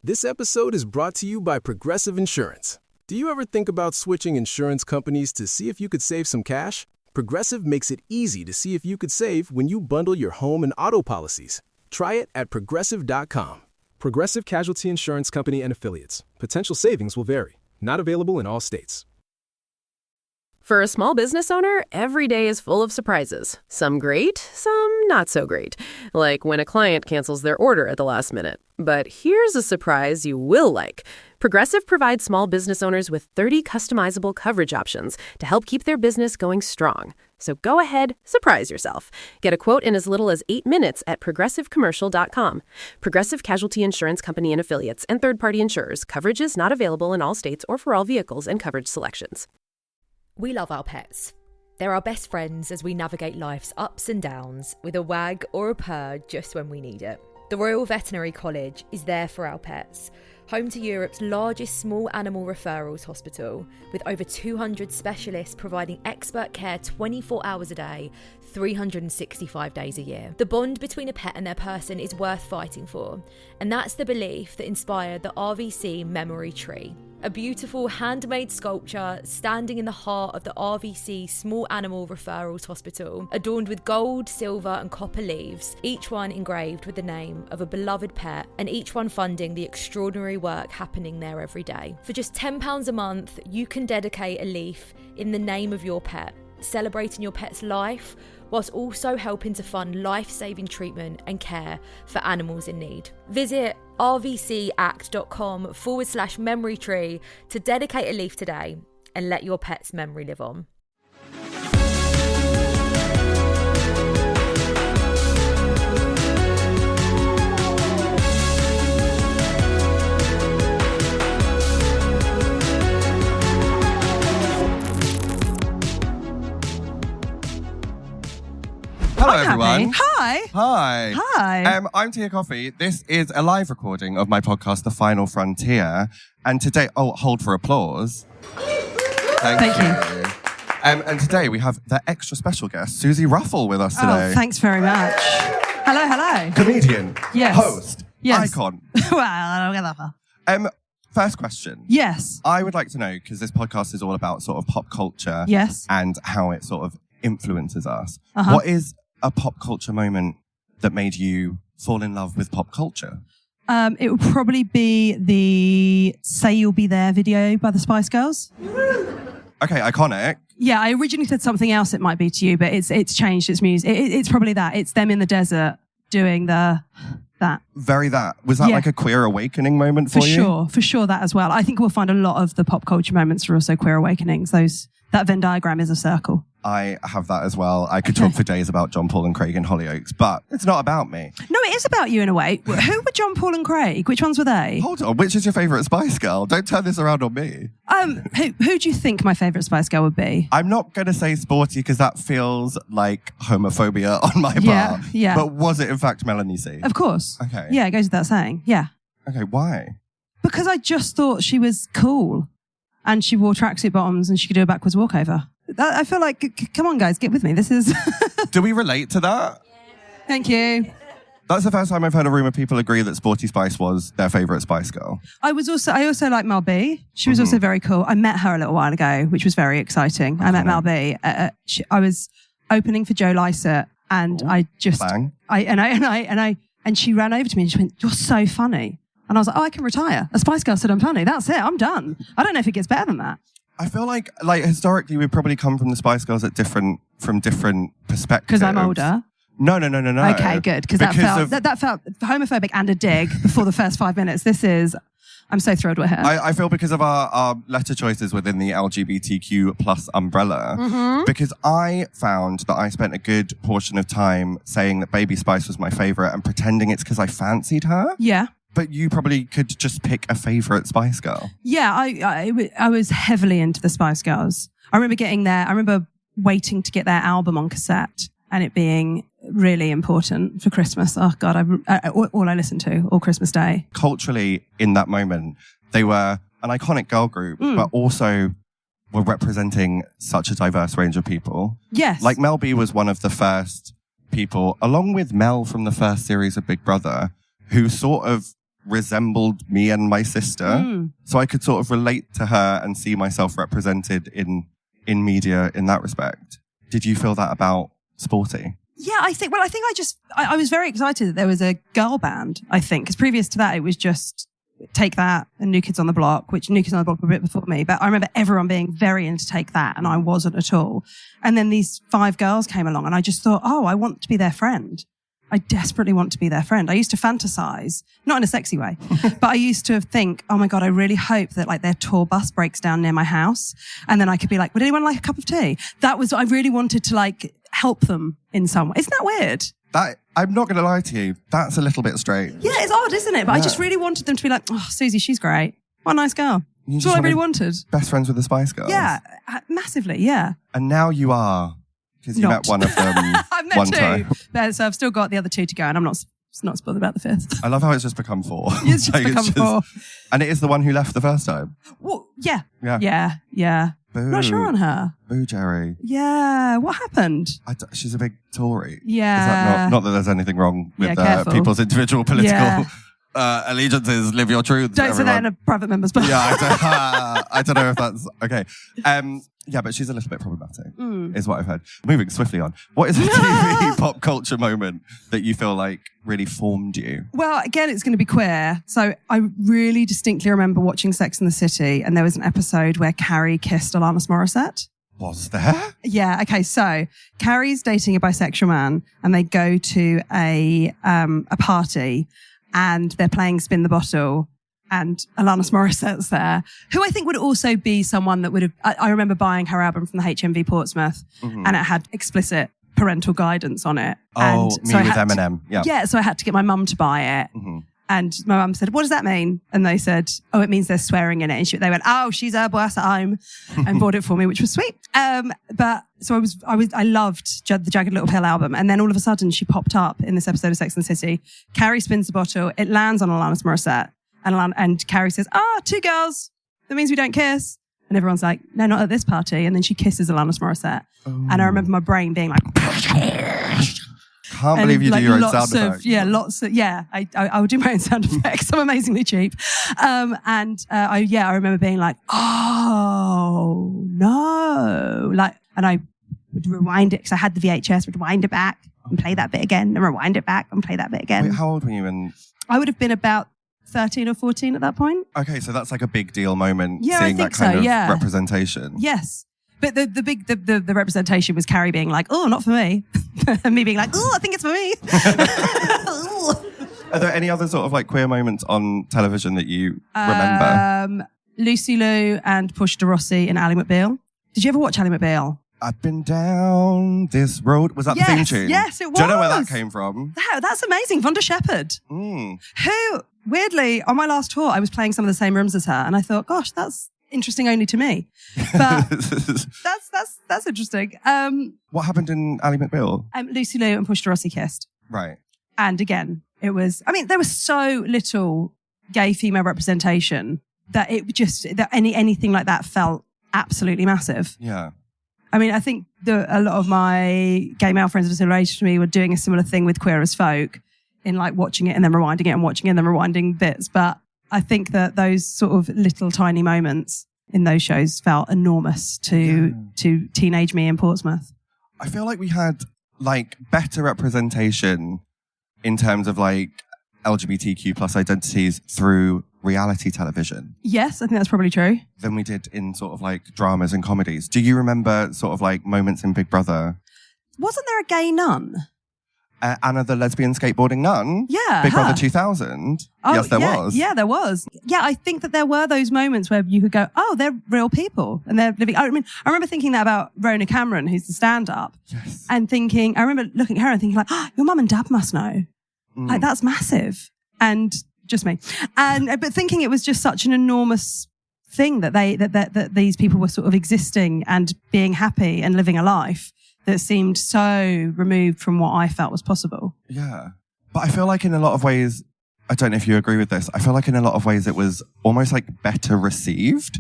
This episode is brought to you by Progressive Insurance. Do you ever think about switching insurance companies to see if you could save some cash? Progressive makes it easy to see if you could save when you bundle your home and auto policies. Try it at Progressive.com. Progressive Casualty Insurance Company and Affiliates. Potential savings will vary. Not available in all states. For a small business owner, every day is full of surprises. Some great, some not so great. Like when a client cancels their order at the last minute. But here's a surprise you will like. Progressive provides small business owners with 30 customizable coverage options to help keep their business going strong. So go ahead, surprise yourself. Get a quote in as little as 8 minutes at progressivecommercial.com. Progressive Casualty Insurance Company and Affiliates and third-party insurers. Coverage is not available in all states or for all vehicles and coverage selections. We love our pets. They're our best friends as we navigate life's ups and downs with a wag or a purr just when we need it. The Royal Veterinary College is there for our pets, home to Europe's largest small animal referrals hospital, with over 200 specialists providing expert care 24 hours a day, 365 days a year. The bond between a pet and their person is worth fighting for, and that's the belief that inspired the RVC Memory Tree, a beautiful handmade sculpture standing in the heart of the RVC Small Animal Referrals Hospital, adorned with gold, silver and copper leaves, each one engraved with the name of a beloved pet, and each one funding the extraordinary work happening there every day. For just £10 a month, you can dedicate a leaf in the name of your pet, celebrating your pet's life, whilst also helping to fund life-saving treatment and care for animals in need. Visit rvcact.com/memory tree to dedicate a leaf today and let your pet's memory live on. Hello, everyone. Hi. Hi. Hi. I'm Tia Kofi. This is a live recording of my podcast, The Final FronTia. And today, hold for applause. Thank you. And today we have the extra special guest, Suzi Ruffell, with us today. Oh, thanks very much. Hello. Comedian. Yes. Host. Yes. Icon. Well, First question. yes. I would like to know, because this podcast is all about sort of pop culture. Yes. And how it sort of influences us. Uh-huh. What is a pop culture moment that made you fall in love with pop culture? It would probably be the Say You'll Be There video by the Spice Girls. Okay, iconic. Yeah, I originally said something else it might be to you, but it's changed its music. It's probably that. It's them in the desert doing that. Very that. Was that like a queer awakening moment for you? For sure that as well. I think we'll find a lot of the pop culture moments are also queer awakenings. That Venn diagram is a circle. I have that as well. I could talk for days about John Paul and Craig and Hollyoaks, but it's not about me. No, it is about you in a way. Who were John Paul and Craig? Which ones were they? Hold on, which is your favourite Spice Girl? Don't turn this around on me. Who do you think my favourite Spice Girl would be? I'm not going to say Sporty because that feels like homophobia on my part. Yeah. But was it in fact Melanie C? Of course. Okay. Yeah, it goes without saying. Yeah. Okay, why? Because I just thought she was cool and she wore tracksuit bottoms and she could do a backwards walkover. I feel like, come on guys, get with me. This is... Do we relate to that? Thank you. That's the first time I've heard a room of people agree that Sporty Spice was their favourite Spice Girl. I also like Mel B. She was also very cool. I met her a little while ago, which was very exciting. I met Mel B. I was opening for Joe Lycett and I just... Bang. And she ran over to me and she went, "You're so funny." And I was like, "Oh, I can retire. A Spice Girl said I'm funny. That's it. I'm done." I don't know if it gets better than that. I feel like historically we've probably come from the Spice Girls from different perspectives. Because I'm older. No. Okay, good. Because that felt homophobic and a dig before the first 5 minutes. I'm so thrilled we're here. I feel because of our letter choices within the LGBTQ plus umbrella, because I found that I spent a good portion of time saying that Baby Spice was my favourite and pretending it's because I fancied her. Yeah. But you probably could just pick a favourite Spice Girl. Yeah, I was heavily into the Spice Girls. I remember waiting to get their album on cassette and it being really important for Christmas. Oh God, all I listened to all Christmas Day. Culturally, in that moment, they were an iconic girl group, but also were representing such a diverse range of people. Yes. Like Mel B was one of the first people, along with Mel from the first series of Big Brother, who sort of resembled me and my sister. So I could sort of relate to her and see myself represented in media in that respect. Did you feel that about Sporty? Yeah, I think I was very excited that there was a girl band, I think, because previous to that, it was just Take That and New Kids on the Block, which New Kids on the Block were a bit before me. But I remember everyone being very into Take That, and I wasn't at all. And then these 5 girls came along, and I just thought, oh, I want to be their friend. I desperately want to be their friend. I used to fantasize, not in a sexy way, but I used to think, oh my God, I really hope that like their tour bus breaks down near my house. And then I could be like, would anyone like a cup of tea? That was, I really wanted to like help them in some way. Isn't that weird? I'm not going to lie to you. That's a little bit strange. Yeah, it's odd, isn't it? But I just really wanted them to be like, oh, Susie, she's great. What a nice girl. That's all I really wanted. Best friends with the Spice Girls. Yeah, massively, yeah. And now you are, because you met one of them I've met one 2. time. So I've still got the other 2 to go, and I'm not spoiled about the 5th. I love how it's just become 4. It's just become 4. And it is the one who left the first time. Well, yeah. Boo. Not sure on her. Boo, Jerry. Yeah, what happened? She's a big Tory. Yeah. Is that not that there's anything wrong with people's individual political allegiances? Live your truth. Don't say that in a private member's book. Yeah, I don't know if that's okay. Yeah, but she's a little bit problematic, is what I've heard. Moving swiftly on, what is a TV pop culture moment that you feel like really formed you? Well, again, it's going to be queer. So I really distinctly remember watching Sex and the City, and there was an episode where Carrie kissed Alanis Morissette. Was there? Yeah. Okay. So Carrie's dating a bisexual man, and they go to a party, and they're playing Spin the Bottle. And Alanis Morissette's there, who I think would also be someone that would have... I remember buying her album from the HMV Portsmouth, and it had explicit parental guidance on it. Oh, and so Me with Eminem. Yeah. Yeah, so I had to get my mum to buy it. And my mum said, what does that mean? And they said, oh, it means there's swearing in it. And they went, oh, she's a boss at home, and bought it for me, which was sweet. But so I loved the Jagged Little Pill album. And then all of a sudden she popped up in this episode of Sex and the City. Carrie spins the bottle. It lands on Alanis Morissette. And Carrie says, 2 girls. That means we don't kiss. And everyone's like, no, not at this party. And then she kisses Alanis Morissette. Oh. And I remember my brain being like... Can't believe you do your own sound effects. I would do my own sound effects. I'm amazingly cheap. I remember being like, oh, no. And I would rewind it because I had the VHS, would wind it back and play that bit again and rewind it back and play that bit again. Wait, how old were you? I would have been about 13 or 14 at that point. Okay, so that's like a big deal moment, seeing that kind of representation. Yes. But the representation was Carrie being like, oh, not for me. And me being like, oh, I think it's for me. Are there any other sort of like queer moments on television that you remember? Lucy Liu and Portia de Rossi and Ally McBeal. Did you ever watch Ally McBeal? I've been down this road. Was that the theme tune? Yes, it was. Do you know where that came from? That's amazing. Vonda Shepherd. Who, weirdly, on my last tour, I was playing some of the same rooms as her. And I thought, gosh, that's interesting only to me. But that's interesting. What happened in Ally McBeal? Lucy Liu and Portia de Rossi kissed. Right. And again, it was, there was so little gay female representation that anything like that felt absolutely massive. Yeah. I think a lot of my gay male friends of related to me were doing a similar thing with Queer as Folk in like watching it and then rewinding it and watching it and then rewinding bits. But I think that those sort of little tiny moments in those shows felt enormous to teenage me in Portsmouth. I feel like we had like better representation in terms of like LGBTQ plus identities through reality television. Yes, I think that's probably true. Than we did in sort of like dramas and comedies. Do you remember sort of like moments in Big Brother? Wasn't there a gay nun? Anna the lesbian skateboarding nun? Yeah. Big Brother 2000? Oh, yes, there was. Yeah, there was. Yeah, I think that there were those moments where you could go, oh, they're real people and they're living. I remember thinking that about Rona Cameron, who's the stand-up. Yes. And thinking, I remember looking at her and thinking like, oh, your mum and dad must know. Like, that's massive. And just me. But thinking it was just such an enormous thing that these people were sort of existing and being happy and living a life that seemed so removed from what I felt was possible. Yeah. But I feel like in a lot of ways, I don't know if you agree with this, I feel like in a lot of ways it was almost like better received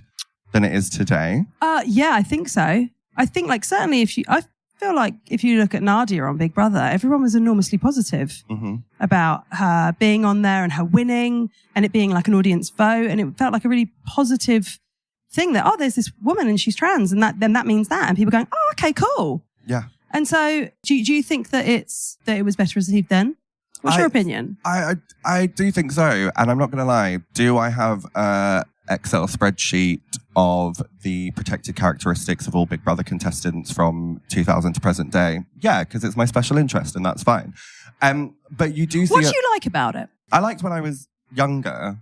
than it is today. Yeah, I think so. I think like certainly I feel like if you look at Nadia on Big Brother, everyone was enormously positive about her being on there and her winning and it being like an audience vote. And it felt like a really positive thing that, there's this woman and she's trans and that means that. And people going, oh, okay, cool. Yeah. And so do you think that it was better received then? What's your opinion? I do think so. And I'm not going to lie. Do I have a Excel spreadsheet of the protected characteristics of all Big Brother contestants from 2000 to present day? Yeah, because it's my special interest and that's fine. But you do see... What do you like about it? I liked when I was younger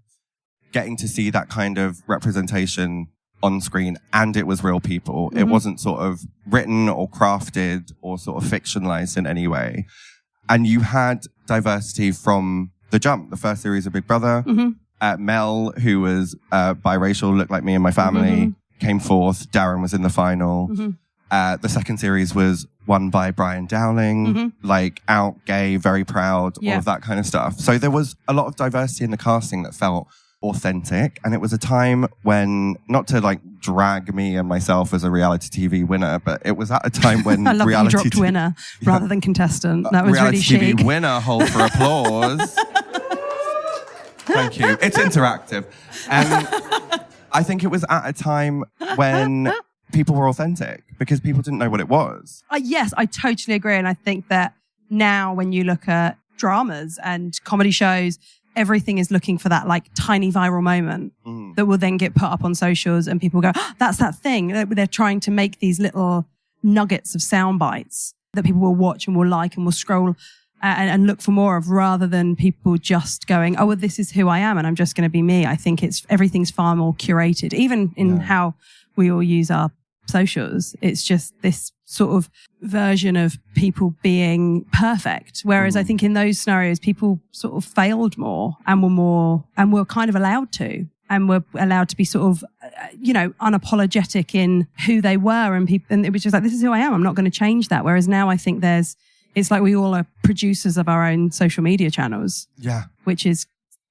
getting to see that kind of representation on screen and it was real people. It wasn't sort of written or crafted or sort of fictionalized in any way. And you had diversity from the jump. The first series of Big Brother, Mel, who was biracial, looked like me and my family, came fourth. Darren was in the final. The second series was won by Brian Dowling, like out, gay, very proud, all of that kind of stuff. So there was a lot of diversity in the casting that felt authentic. And it was a time when, not to like drag me and myself as a reality TV winner, but it was at a time when I love that you dropped winner rather than contestant. That was really chic. Reality TV winner, hold for applause. Thank you. It's interactive. I think it was at a time when people were authentic because people didn't know what it was. Yes, I totally agree. And I think that now when you look at dramas and comedy shows, everything is looking for that like tiny viral moment that will then get put up on socials and people go, that's that thing. They're trying to make these little nuggets of sound bites that people will watch and will like and will scroll and look for more of rather than people just going, oh, well, this is who I am and I'm just going to be me. I think everything's far more curated, even in how we all use our socials. It's just this sort of version of people being perfect. Whereas I think in those scenarios, people sort of failed more and were kind of allowed to. And were allowed to be sort of, unapologetic in who they were. And it was just like, this is who I am. I'm not going to change that. Whereas now I think it's like we all are producers of our own social media channels. Yeah. Which is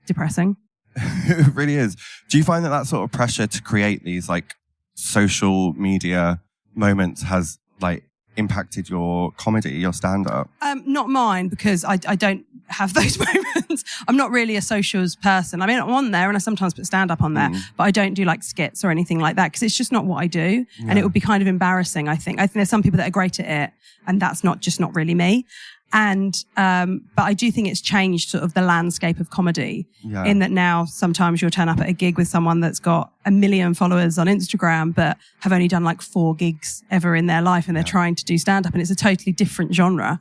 depressing. It really is. Do you find that sort of pressure to create these like social media moments has like impacted your comedy, your stand-up? Not mine, because I don't have those moments. I'm not really a socials person. I mean, I'm on there and I sometimes put stand-up on there, but I don't do like skits or anything like that because it's just not what I do. Yeah. And it would be kind of embarrassing, I think. I think there's some people that are great at it and that's not really me. And, but I do think it's changed sort of the landscape of comedy in that now sometimes you'll turn up at a gig with someone that's got 1 million followers on Instagram, but have only done like 4 gigs ever in their life and they're trying to do stand up and it's a totally different genre.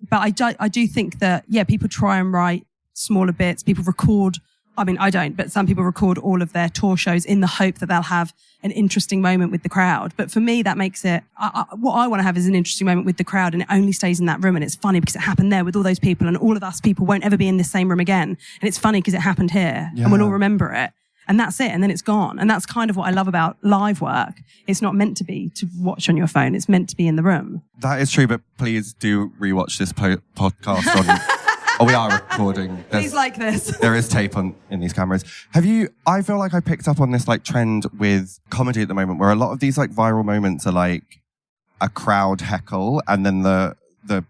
But I do think that, people try and write smaller bits. People record, I mean, I don't, but some people record all of their tour shows in the hope that they'll have an interesting moment with the crowd. But for me, that makes it, what I want to have is an interesting moment with the crowd and it only stays in that room and it's funny because it happened there with all those people and all of us people won't ever be in this same room again. And it's funny because it happened here and we'll all remember it. And that's it. And then it's gone. And that's kind of what I love about live work. It's not meant to be to watch on your phone. It's meant to be in the room. That is true, but please do rewatch this podcast on... Oh, we are recording. Please like this. There is tape in these cameras. I feel like I picked up on this like trend with comedy at the moment where a lot of these like viral moments are like a crowd heckle and then the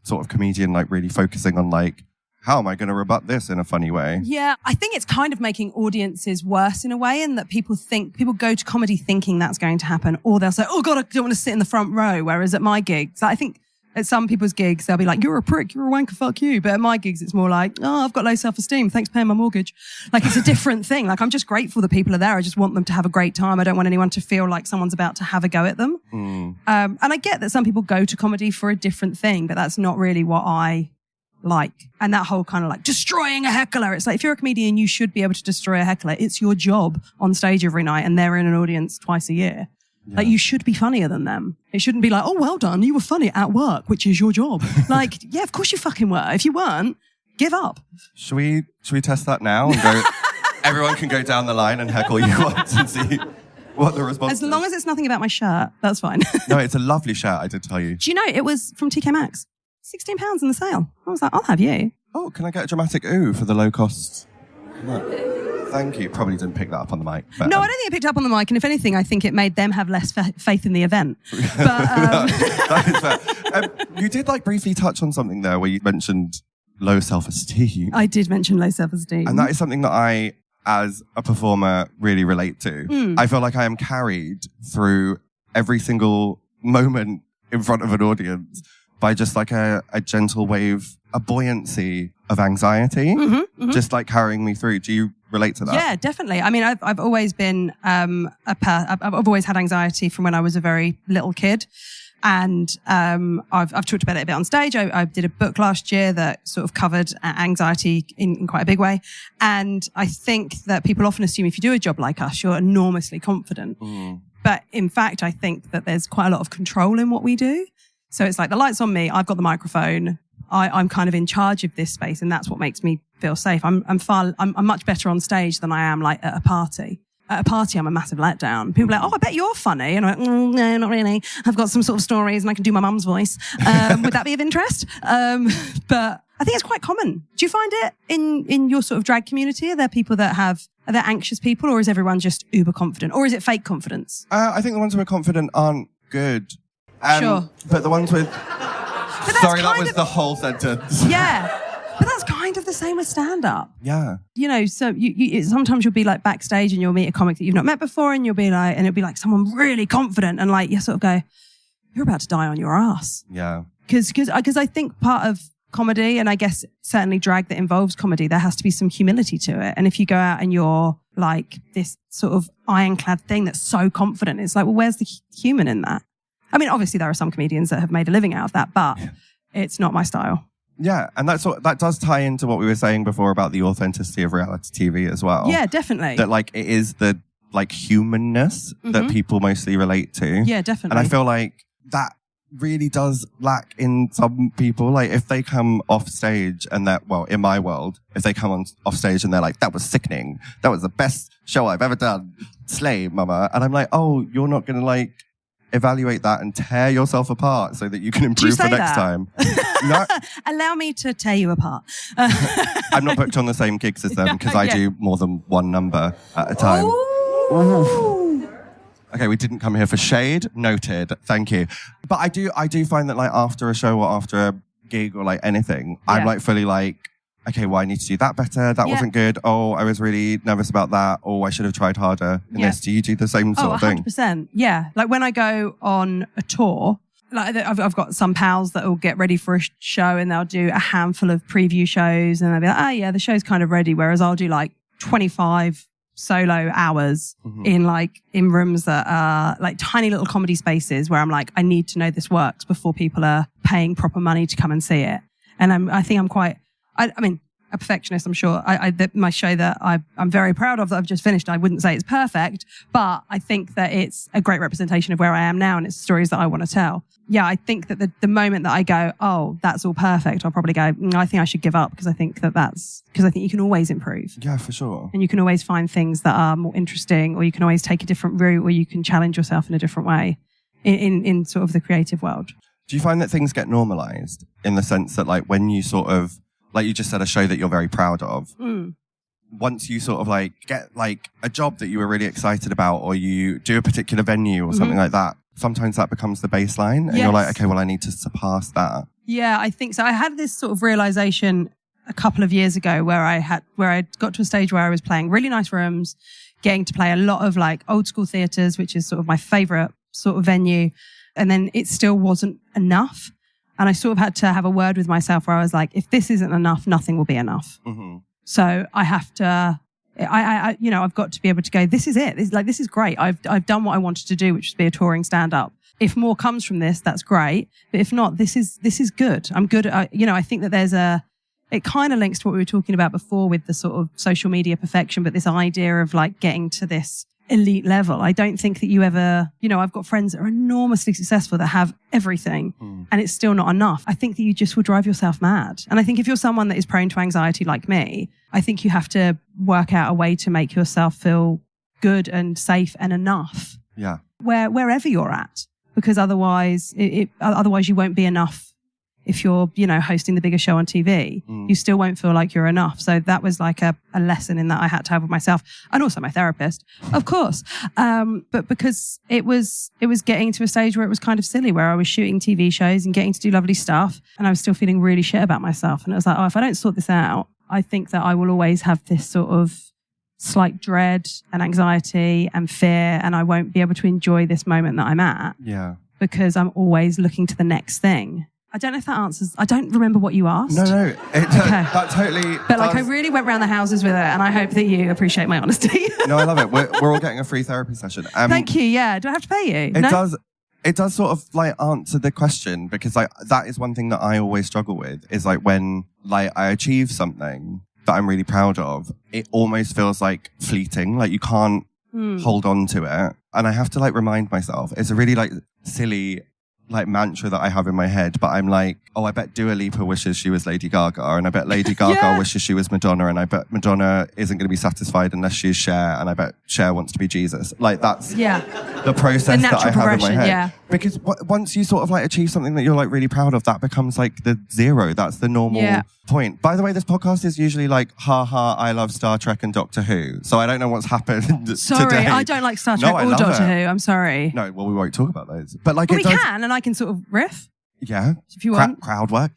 sort of comedian like really focusing on like, how am I going to rebut this in a funny way? Yeah, I think it's kind of making audiences worse in a way in that people go to comedy thinking that's going to happen or they'll say, oh God, I don't want to sit in the front row. Whereas at my gigs, I think at some people's gigs, they'll be like, you're a prick, you're a wanker, fuck you. But at my gigs, it's more like, oh, I've got low self-esteem. Thanks for paying my mortgage. Like it's a different thing. Like I'm just grateful that people are there. I just want them to have a great time. I don't want anyone to feel like someone's about to have a go at them. And I get that some people go to comedy for a different thing, but that's not really what I like. And that whole kind of like destroying a heckler. It's like, if you're a comedian, you should be able to destroy a heckler. It's your job on stage every night and they're in an audience twice a year. Yeah. Like you should be funnier than them. It shouldn't be like, oh, well done. You were funny at work, which is your job. Like, yeah, of course you fucking were. If you weren't, give up. Should we test that now and go, everyone can go down the line and heckle you once and see what the response is? As long as it's nothing about my shirt, that's fine. No, it's a lovely shirt, I did tell you. Do you know, it was from TK Maxx. £16 in the sale. I was like, I'll have you. Oh, can I get a dramatic ooh for the low cost? No. Thank you. Probably didn't pick that up on the mic. But, no, I don't think it picked up on the mic. And if anything, I think it made them have less faith in the event. But, that is fair. You did like briefly touch on something there where you mentioned low self-esteem. I did mention low self-esteem. And that is something that I, as a performer, really relate to. I feel like I am carried through every single moment in front of an audience by just like a gentle wave, a buoyancy of anxiety, just like carrying me through. Do you relate to that? Yeah, definitely. I mean, I've always been I've always had anxiety from when I was a very little kid, and I've talked about it a bit on stage. I did a book last year that sort of covered anxiety in quite a big way, and I think that people often assume if you do a job like us, you're enormously confident. But in fact, I think that there's quite a lot of control in what we do. So it's like the light's on me, I've got the microphone, I'm kind of in charge of this space, and that's what makes me feel safe. I'm much better on stage than I am like at a party. At a party, I'm a massive letdown. People are like, oh, I bet you're funny. And I'm like, no, not really. I've got some sort of stories and I can do my mum's voice. Would that be of interest? But I think it's quite common. Do you find it in your sort of drag community? Are there people that are there anxious people, or is everyone just uber confident? Or is it fake confidence? I think the ones who are confident aren't good. Sure. But the ones with... Sorry, that was the whole sentence. Yeah. But that's kind of the same with stand-up. Yeah. You know, so you sometimes you'll be like backstage and you'll meet a comic that you've not met before, and you'll be like, and it'll be like someone really confident, and like you sort of go, you're about to die on your ass. Yeah. Because I think part of comedy, and I guess certainly drag that involves comedy, there has to be some humility to it. And if you go out and you're like this sort of ironclad thing that's so confident, it's like, well, where's the human in that? I mean, obviously there are some comedians that have made a living out of that, but it's not my style. Yeah, and that does tie into what we were saying before about the authenticity of reality TV as well. Yeah, definitely. That like it is the like humanness that people mostly relate to. Yeah, definitely. And I feel like that really does lack in some people. Like if they come off stage and that, well, in my world, if they come off stage and they're like, that was sickening, that was the best show I've ever done, slay, mama. And I'm like, oh, you're not going to like evaluate that and tear yourself apart so that you can improve for next time. No. Allow me to tear you apart. I'm not booked on the same gigs as them because I do more than one number at a time. Ooh. Okay, we didn't come here for shade. Noted. Thank you. But I do find that like after a show or after a gig or like anything, I'm like fully like, okay, well, I need to do that better. That wasn't good. Oh, I was really nervous about that. Oh, I should have tried harder in this. Do you do the same sort of thing? 100%. Yeah. Like when I go on a tour, like I've got some pals that will get ready for a show and they'll do a handful of preview shows and they'll be like, oh yeah, the show's kind of ready. Whereas I'll do like 25 solo hours in rooms that are like tiny little comedy spaces where I'm like, I need to know this works before people are paying proper money to come and see it. And I think I'm quite, I mean, a perfectionist, I'm sure. My show that I'm very proud of that I've just finished, I wouldn't say it's perfect, but I think that it's a great representation of where I am now and it's stories that I want to tell. Yeah, I think that the moment that I go, oh, that's all perfect, I'll probably go, I think I should give up because I think you can always improve. Yeah, for sure. And you can always find things that are more interesting, or you can always take a different route, or you can challenge yourself in a different way in sort of the creative world. Do you find that things get normalized in the sense that like when you sort of, like you just said, a show that you're very proud of, once you sort of like get like a job that you were really excited about, or you do a particular venue or something like that, sometimes that becomes the baseline and you're like, okay, well, I need to surpass that. Yeah, I think so. I had this sort of realization a couple of years ago where I got to a stage where I was playing really nice rooms, getting to play a lot of like old school theatres, which is sort of my favorite sort of venue. And then it still wasn't enough. And I sort of had to have a word with myself where I was like, if this isn't enough, nothing will be enough. So I have to, I've got to be able to go, this is it. This is great. I've done what I wanted to do, which is be a touring stand-up. If more comes from this, that's great. But if not, this is good. I'm good. I think that it kind of links to what we were talking about before with the sort of social media perfection, but this idea of like getting to this elite level. I don't think that you ever, I've got friends that are enormously successful that have everything and it's still not enough. I think that you just will drive yourself mad. And I think if you're someone that is prone to anxiety like me, I think you have to work out a way to make yourself feel good and safe and enough. Yeah. Wherever you're at, because otherwise you won't be enough if you're, hosting the biggest show on TV, you still won't feel like you're enough. So that was like a lesson in that I had to have with myself, and also my therapist, of course. But because it was getting to a stage where it was kind of silly, where I was shooting TV shows and getting to do lovely stuff, and I was still feeling really shit about myself. And it was like, if I don't sort this out, I think that I will always have this sort of slight dread and anxiety and fear, and I won't be able to enjoy this moment that I'm at. Yeah. Because I'm always looking to the next thing. I don't know if that answers. I don't remember what you asked. No, that totally. But I really went round the houses with it, and I hope that you appreciate my honesty. No, I love it. We're all getting a free therapy session. Thank you. Yeah. Do I have to pay you? It does sort of like answer the question, because like that is one thing that I always struggle with, is like when like I achieve something that I'm really proud of, it almost feels like fleeting. Like you can't hold on to it, and I have to like remind myself. It's a really like silly like mantra that I have in my head, but I'm like, I bet Dua Lipa wishes she was Lady Gaga, and I bet Lady Gaga wishes she was Madonna, and I bet Madonna isn't going to be satisfied unless she's Cher, and I bet Cher wants to be Jesus. Like that's the process that I have in my head. Yeah. Because once you sort of like achieve something that you're like really proud of, that becomes like the zero. That's the normal point. By the way, this podcast is usually like, I love Star Trek and Doctor Who. So I don't know what's happened Sorry, today. I don't like Star Trek or Doctor Who. I'm sorry. No, well, we won't talk about those. But like, we can, and I can sort of riff. Yeah. If you want. Crowd work.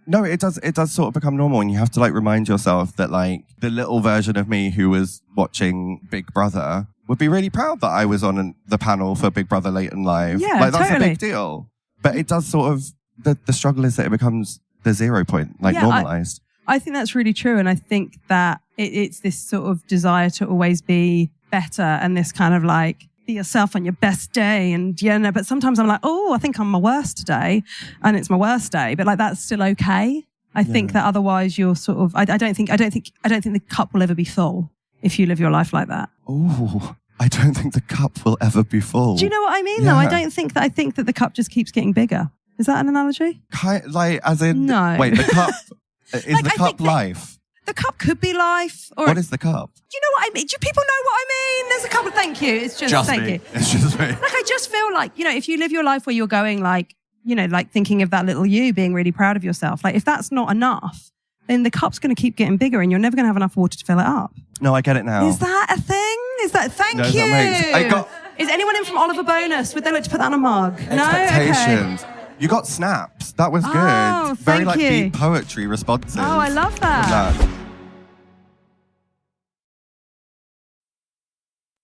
No, it does sort of become normal, and you have to like remind yourself that like the little version of me who was watching Big Brother would be really proud that I was on the panel for Big Brother Late and Live. Yeah, like that's totally. a big deal. But it does sort of, the struggle is that it becomes the 0 point, like normalized. I think that's really true. And I think that it's this sort of desire to always be better, and this kind of like, be yourself on your best day. And but sometimes I'm like, I think I'm my worst today, and it's my worst day, but like that's still okay. I think that otherwise you're sort of, I don't think the cup will ever be full if you live your life like that. Oh, I don't think the cup will ever be full. Do you know what I mean though? I think that the cup just keeps getting bigger. Is that an analogy? Like as in, no. Wait, the cup, is like, the cup life? The cup could be life. Or what is the cup? Do you know what I mean? Do people know what I mean? There's a couple. Thank you. It's just thank me. you. It's just me. Like I just feel like, if you live your life where you're going like, like thinking of that little you, being really proud of yourself. Like if that's not enough, then the cup's going to keep getting bigger, and you're never going to have enough water to fill it up. No, I get it now. Is that a thing? Thank you. Is anyone in from Oliver Bonus? Would they like to put that on a mug? Expectations. No? Okay. You got snaps. That was good. Oh, Very thank you. beat poetry responses. Oh, I love that.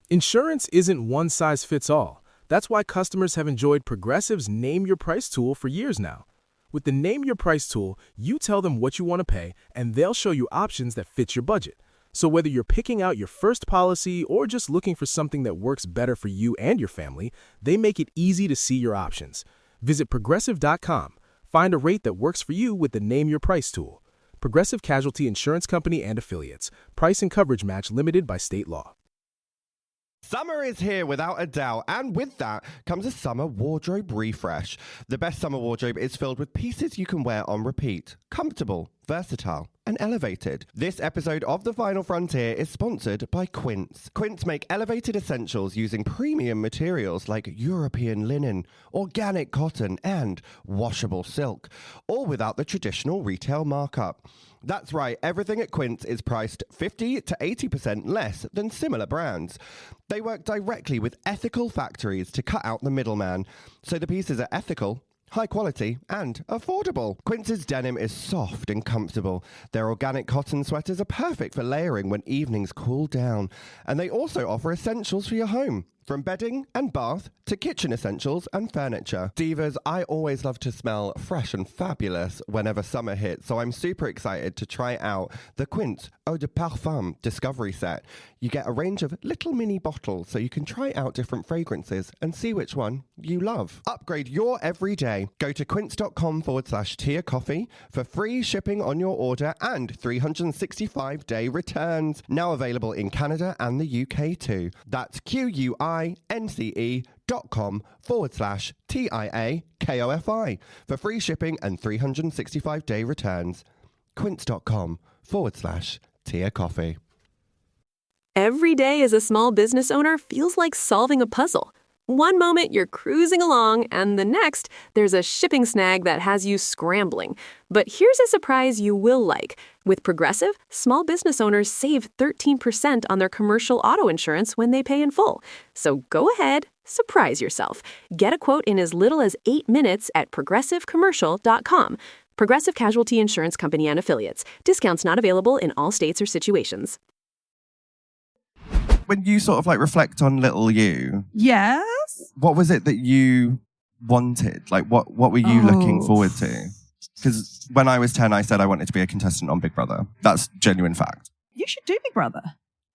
Insurance isn't one size fits all. That's why customers have enjoyed Progressive's Name Your Price tool for years now. With the Name Your Price tool, you tell them what you want to pay, and they'll show you options that fit your budget. So whether you're picking out your first policy or just looking for something that works better for you and your family, they make it easy to see your options. Visit Progressive.com. Find a rate that works for you with the Name Your Price tool. Progressive Casualty Insurance Company and Affiliates. Price and coverage match limited by state law. Summer is here without a doubt, and with that comes a summer wardrobe refresh. The best summer wardrobe is filled with pieces you can wear on repeat, comfortable, versatile, and elevated. This episode of The Final Frontier is sponsored by Quince. Quince make elevated essentials using premium materials like European linen, organic cotton, and washable silk, all without the traditional retail markup. That's right, everything at Quince is priced 50 to 80% less than similar brands. They work directly with ethical factories to cut out the middleman, so the pieces are ethical, high quality, and affordable. Quince's denim is soft and comfortable. Their organic cotton sweaters are perfect for layering when evenings cool down. And they also offer essentials for your home, from bedding and bath to kitchen essentials and furniture. Divas, I always love to smell fresh and fabulous whenever summer hits, so I'm super excited to try out the Quince Eau de Parfum Discovery Set. You get a range of little mini bottles so you can try out different fragrances and see which one you love. Upgrade your everyday. Go to quince.com/Tia Kofi for free shipping on your order and 365-day returns. Now available in Canada and the UK too. That's QUINCE.com/TIAKOFI for free shipping and 365-day returns. Quince.com/Tia Kofi. Every day as a small business owner feels like solving a puzzle. One moment you're cruising along, and the next, there's a shipping snag that has you scrambling. But here's a surprise you will like. With Progressive, small business owners save 13% on their commercial auto insurance when they pay in full. So go ahead, surprise yourself. Get a quote in as little as 8 minutes at progressivecommercial.com. Progressive Casualty Insurance Company and Affiliates. Discounts not available in all states or situations. When you sort of like reflect on little you, Yes. what was it that you wanted? Like, what were you looking forward to? Because when I was 10, I said I wanted to be a contestant on Big Brother. That's genuine fact. You should do Big Brother.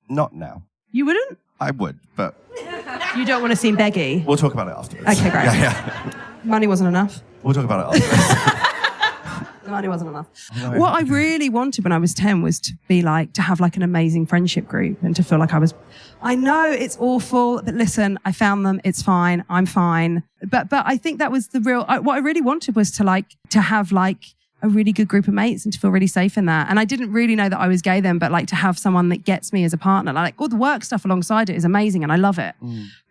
Not now. You wouldn't? I would, but You don't want to seem beggy? we'll talk about it afterwards. Okay, great. Yeah. Money wasn't enough. We'll talk about it afterwards. The money wasn't enough. No. What I really wanted when I was 10 was to be like, to have like an amazing friendship group and to feel like I know it's awful, but listen, I found them. It's fine. I'm fine. But I think that was the real, what I really wanted was to have like a really good group of mates and to feel really safe in that. And I didn't really know that I was gay then, but like to have someone that gets me as a partner, like all the work stuff alongside it is amazing and I love it.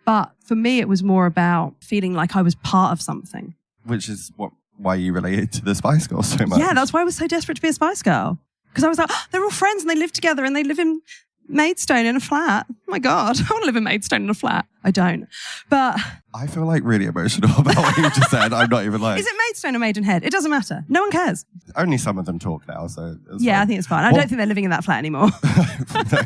But for me, it was more about feeling like I was part of something. Which is why you related to the Spice Girls so much. Yeah, that's why I was so desperate to be a Spice Girl. Because I was like, they're all friends and they live together and they live in Maidstone in a flat. Oh my God, I want to live in Maidstone in a flat. I don't. But I feel like really emotional about what you just said. I'm not even like... is it Maidstone or Maidenhead? It doesn't matter. No one cares. Only some of them talk now, so... Yeah, fine. I think it's fine. I don't think they're living in that flat anymore.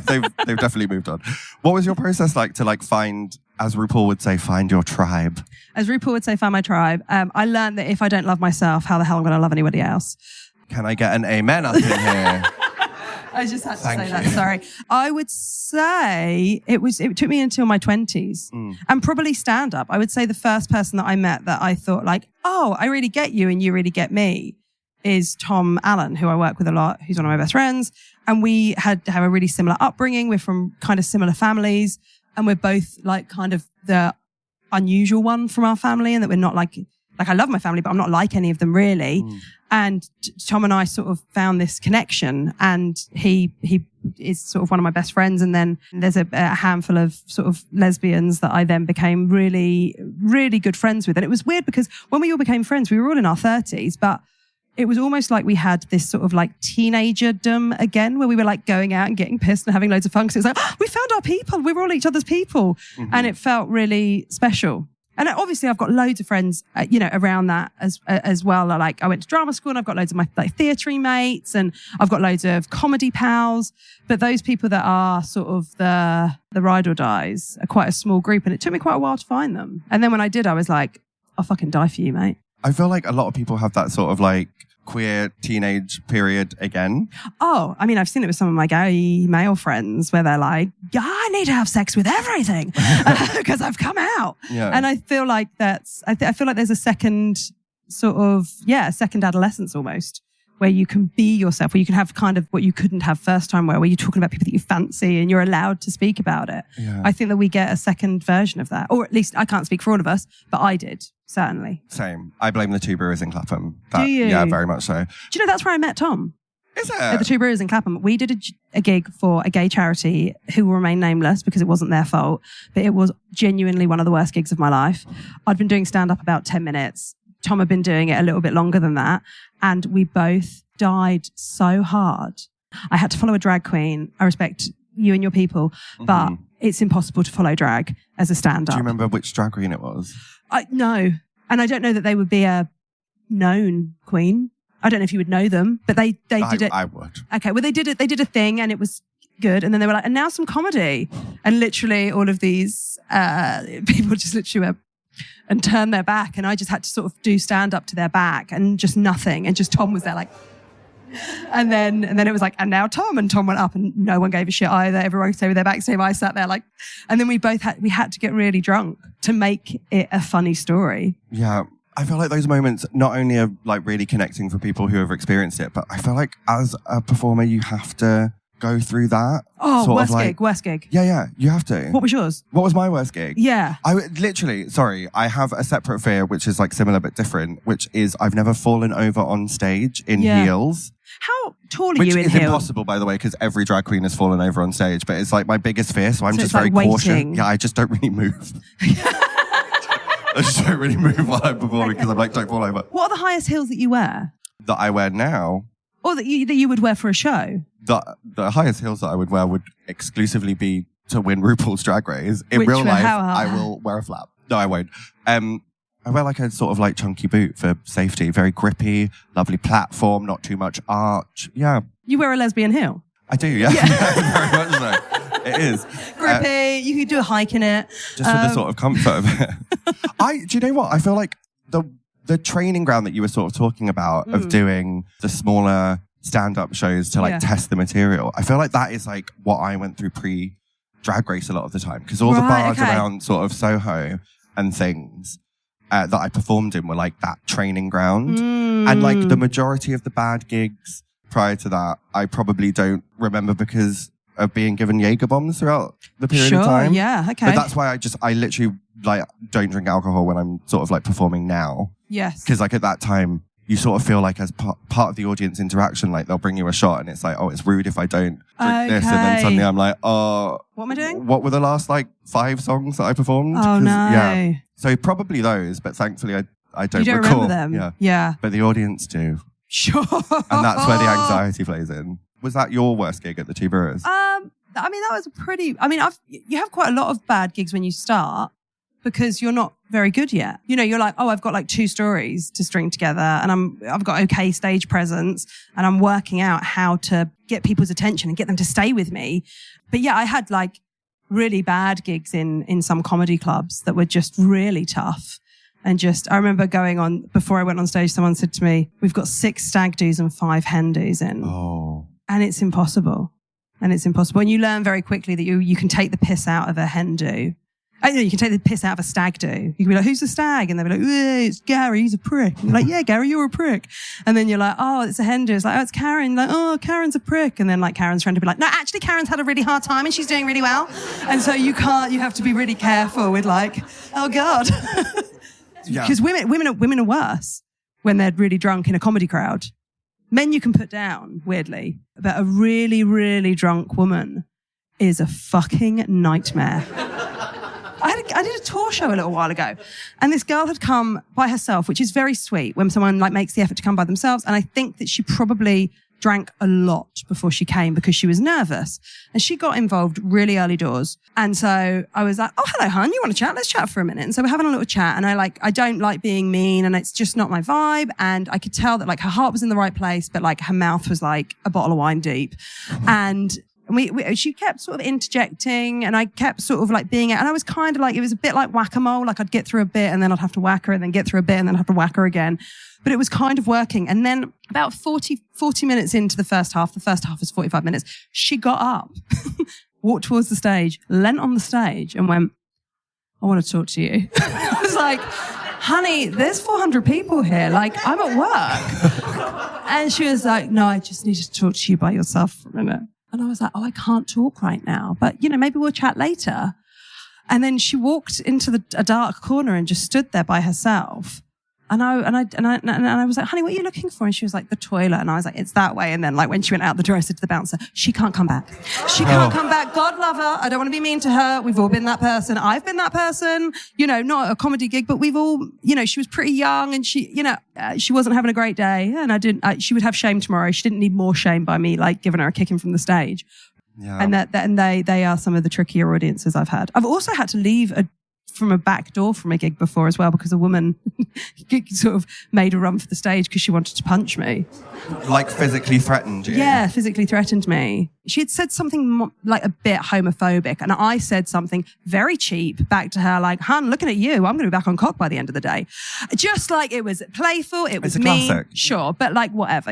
they've definitely moved on. What was your process like to like find, as RuPaul would say, find your tribe? As RuPaul would say, find my tribe. I learned that if I don't love myself, how the hell am I going to love anybody else? Can I get an amen up in here? I just had to Thank say you. that. Sorry. I would say it took me until my 20s and probably stand up. I would say the first person that I met that I thought like, oh, I really get you and you really get me is Tom Allen, who I work with a lot, who's one of my best friends. And we have a really similar upbringing. We're from kind of similar families and we're both like kind of the unusual one from our family and that we're not like I love my family, but I'm not like any of them really. And Tom and I sort of found this connection and he is sort of one of my best friends. And then there's a handful of sort of lesbians that I then became really, really good friends with. And it was weird because when we all became friends, we were all in our 30s, but it was almost like we had this sort of like teenagerdom again, where we were like going out and getting pissed and having loads of fun. Because it was like, we found our people. We were all each other's people. And it felt really special. And obviously I've got loads of friends, around that as well. Like I went to drama school and I've got loads of my like theatre mates and I've got loads of comedy pals. But those people that are sort of the ride or dies are quite a small group. And it took me quite a while to find them. And then when I did, I was like, I'll fucking die for you, mate. I feel like a lot of people have that sort of like queer teenage period again. Oh, I mean, I've seen it with some of my gay male friends where they're like, yeah, I need to have sex with everything because I've come out. Yeah. And I feel like I feel like there's a second second adolescence almost where you can be yourself, where you can have kind of what you couldn't have first time where you're talking about people that you fancy and you're allowed to speak about it. Yeah. I think that we get a second version of that, or at least I can't speak for all of us, but I did, certainly. Same. I blame the Two Brewers in Clapham. Do you? Yeah, very much so. Do you know that's where I met Tom? Is it? At the Two Brewers in Clapham. We did a gig for a gay charity who will remain nameless because it wasn't their fault, but it was genuinely one of the worst gigs of my life. I'd been doing stand-up about 10 minutes. Tom had been doing it a little bit longer than that. And we both died so hard. I had to follow a drag queen. I respect you and your people, but it's impossible to follow drag as a stand-up. Do you remember which drag queen it was? No. And I don't know that they would be a known queen. I don't know if you would know them, but they did it. I would. Okay, well, they did it. They did a thing and it was good. And then they were like, and now some comedy. And literally all of these people just literally went and turned their back. And I just had to sort of do stand up to their back and just nothing. And just Tom was there like, and then it was like, and now Tom. And Tom went up and no one gave a shit either. Everyone stayed with their backs to him. I sat there like, and then we had to get really drunk to make it a funny story. Yeah. I feel like those moments not only are like really connecting for people who have experienced it, but I feel like as a performer, you have to go through that. Oh, sort worst of like, worst gig. Yeah, you have to. What was yours? What was my worst gig? Yeah. I have a separate fear, which is like similar but different, which is I've never fallen over on stage in heels. How tall are Which you in is heels? impossible, by the way, because every drag queen has fallen over on stage, but it's like my biggest fear, so I'm So just it's like very cautious. waiting. Yeah, I just don't really move. I just don't really move while I'm performing because I'm like, don't fall over. What are the highest heels that you wear? That I wear now? Or that you would wear for a show? The highest heels that I would wear would exclusively be to win RuPaul's Drag Race. In Which real were life, how I high? will wear a flap. No, I won't. I wear like a sort of like chunky boot for safety. Very grippy, lovely platform, not too much arch. Yeah. You wear a lesbian heel? I do, yeah. Very much so. It is. Grippy, you could do a hike in it. Just for the sort of comfort of it. Do you know what? I feel like the training ground that you were sort of talking about of doing the smaller stand-up shows to like test the material, I feel like that is like what I went through pre-Drag Race a lot of the time. Because all the bars around sort of Soho and things that I performed in were like that training ground. And like the majority of the bad gigs prior to that, I probably don't remember because of being given Jaeger bombs throughout the period of time. Yeah, okay. But that's why I literally like don't drink alcohol when I'm sort of like performing now. Yes. Because like at that time, you sort of feel like as part of the audience interaction, like they'll bring you a shot and it's like, oh, it's rude if I don't drink this. And then suddenly I'm like, oh. What am I doing? What were the last like 5 songs that I performed? Oh, no. Yeah. So probably those, but thankfully I don't You don't recall. remember them? Yeah. But the audience do. Sure. And that's where the anxiety plays in. Was that your worst gig at the Two Brewers? I mean, that was you have quite a lot of bad gigs when you start because you're not very good yet. You know, you're like, oh, I've got like 2 stories to string together and I've got okay stage presence and I'm working out how to get people's attention and get them to stay with me. But yeah, I had like really bad gigs in some comedy clubs that were just really tough. And I remember going on, before I went on stage, someone said to me, we've got 6 stag do's and 5 hen do's in. Oh. And it's impossible. And you learn very quickly that you can take the piss out of a hen do. You can take the piss out of a stag do. You can be like, who's the stag? And they'll be like, it's Gary, he's a prick. And you're like, yeah, Gary, you're a prick. And then you're like, oh, it's a hen do. It's like, oh, it's Karen. Like, oh, Karen's a prick. And then like Karen's trying to be like, no, actually Karen's had a really hard time and she's doing really well. And so you have to be really careful with like, oh God. Because women are worse when they're really drunk in a comedy crowd. Men you can put down, weirdly, but a really, really drunk woman is a fucking nightmare. I did a tour show a little while ago, and this girl had come by herself, which is very sweet when someone like makes the effort to come by themselves. And I think that she probably drank a lot before she came because she was nervous, and she got involved really early doors. And so I was like, oh, hello, hon, you want to chat? Let's chat for a minute. And so we're having a little chat, and I don't like being mean, and it's just not my vibe. And I could tell that like her heart was in the right place, but like her mouth was like a bottle of wine deep. And she kept sort of interjecting, and I kept sort of like being, and I was kind of like, it was a bit like whack-a-mole. Like I'd get through a bit and then I'd have to whack her and then get through a bit and then I'd have to whack her again. But it was kind of working. And then about 40 minutes into the first half was 45 minutes, she got up, walked towards the stage, leant on the stage and went, I want to talk to you. I was like, honey, there's 400 people here. Like, I'm at work. And she was like, no, I just need to talk to you by yourself for a minute. And I was like, oh, I can't talk right now, but maybe we'll chat later. And then she walked into a dark corner and just stood there by herself. And I was like, honey, what are you looking for? And she was like, the toilet. And I was like, it's that way. And then like when she went out the door, I said to the bouncer, she can't come back. She can't come back. God love her. I don't want to be mean to her. We've all been that person. I've been that person, not a comedy gig, but we've all, she was pretty young and she, she wasn't having a great day. And she would have shame tomorrow. She didn't need more shame by me, like giving her a kicking from the stage. Yeah. And they are some of the trickier audiences I've had. I've also had to leave from a back door from a gig before as well because a woman sort of made a run for the stage because she wanted to punch me. Like physically threatened you? Yeah, physically threatened me. She had said something like a bit homophobic and I said something very cheap back to her like, hun, looking at you, I'm going to be back on cock by the end of the day. Just like it was playful, it was mean. Classic. Sure, but like whatever,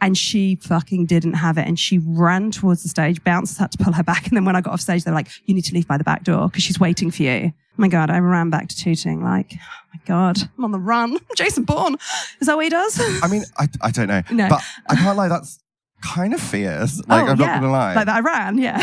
And she fucking didn't have it and she ran towards the stage, bouncers had to pull her back. And then when I got off stage, they were like, you need to leave by the back door because she's waiting for you. Oh my God, I ran back to tooting like, oh my God, I'm on the run. Jason Bourne. Is that what he does? I mean, I don't know. No. But I can't lie, that's kind of fierce. Like, I'm not going to lie. Like that I ran, yeah.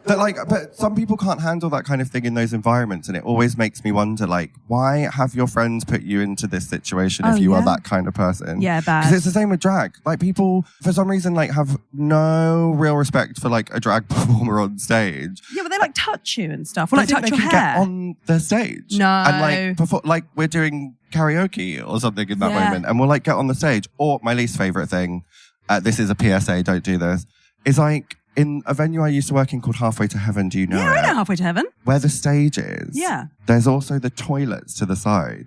But some people can't handle that kind of thing in those environments, and it always makes me wonder, like, why have your friends put you into this situation if you are that kind of person? Yeah, bad. Because it's the same with drag. Like, people, for some reason, like, have no real respect for, like, a drag performer on stage. Yeah, but they, like, touch you and stuff. Or, like, touch your hair. Get on the stage. No. And, like, we're doing karaoke or something in that moment, and we'll, like, get on the stage. Or, my least favourite thing, this is a PSA, don't do this, is, like, in a venue I used to work in called Halfway to Heaven, do you know it? I know Halfway to Heaven. Where the stage is. Yeah. There's also the toilets to the side.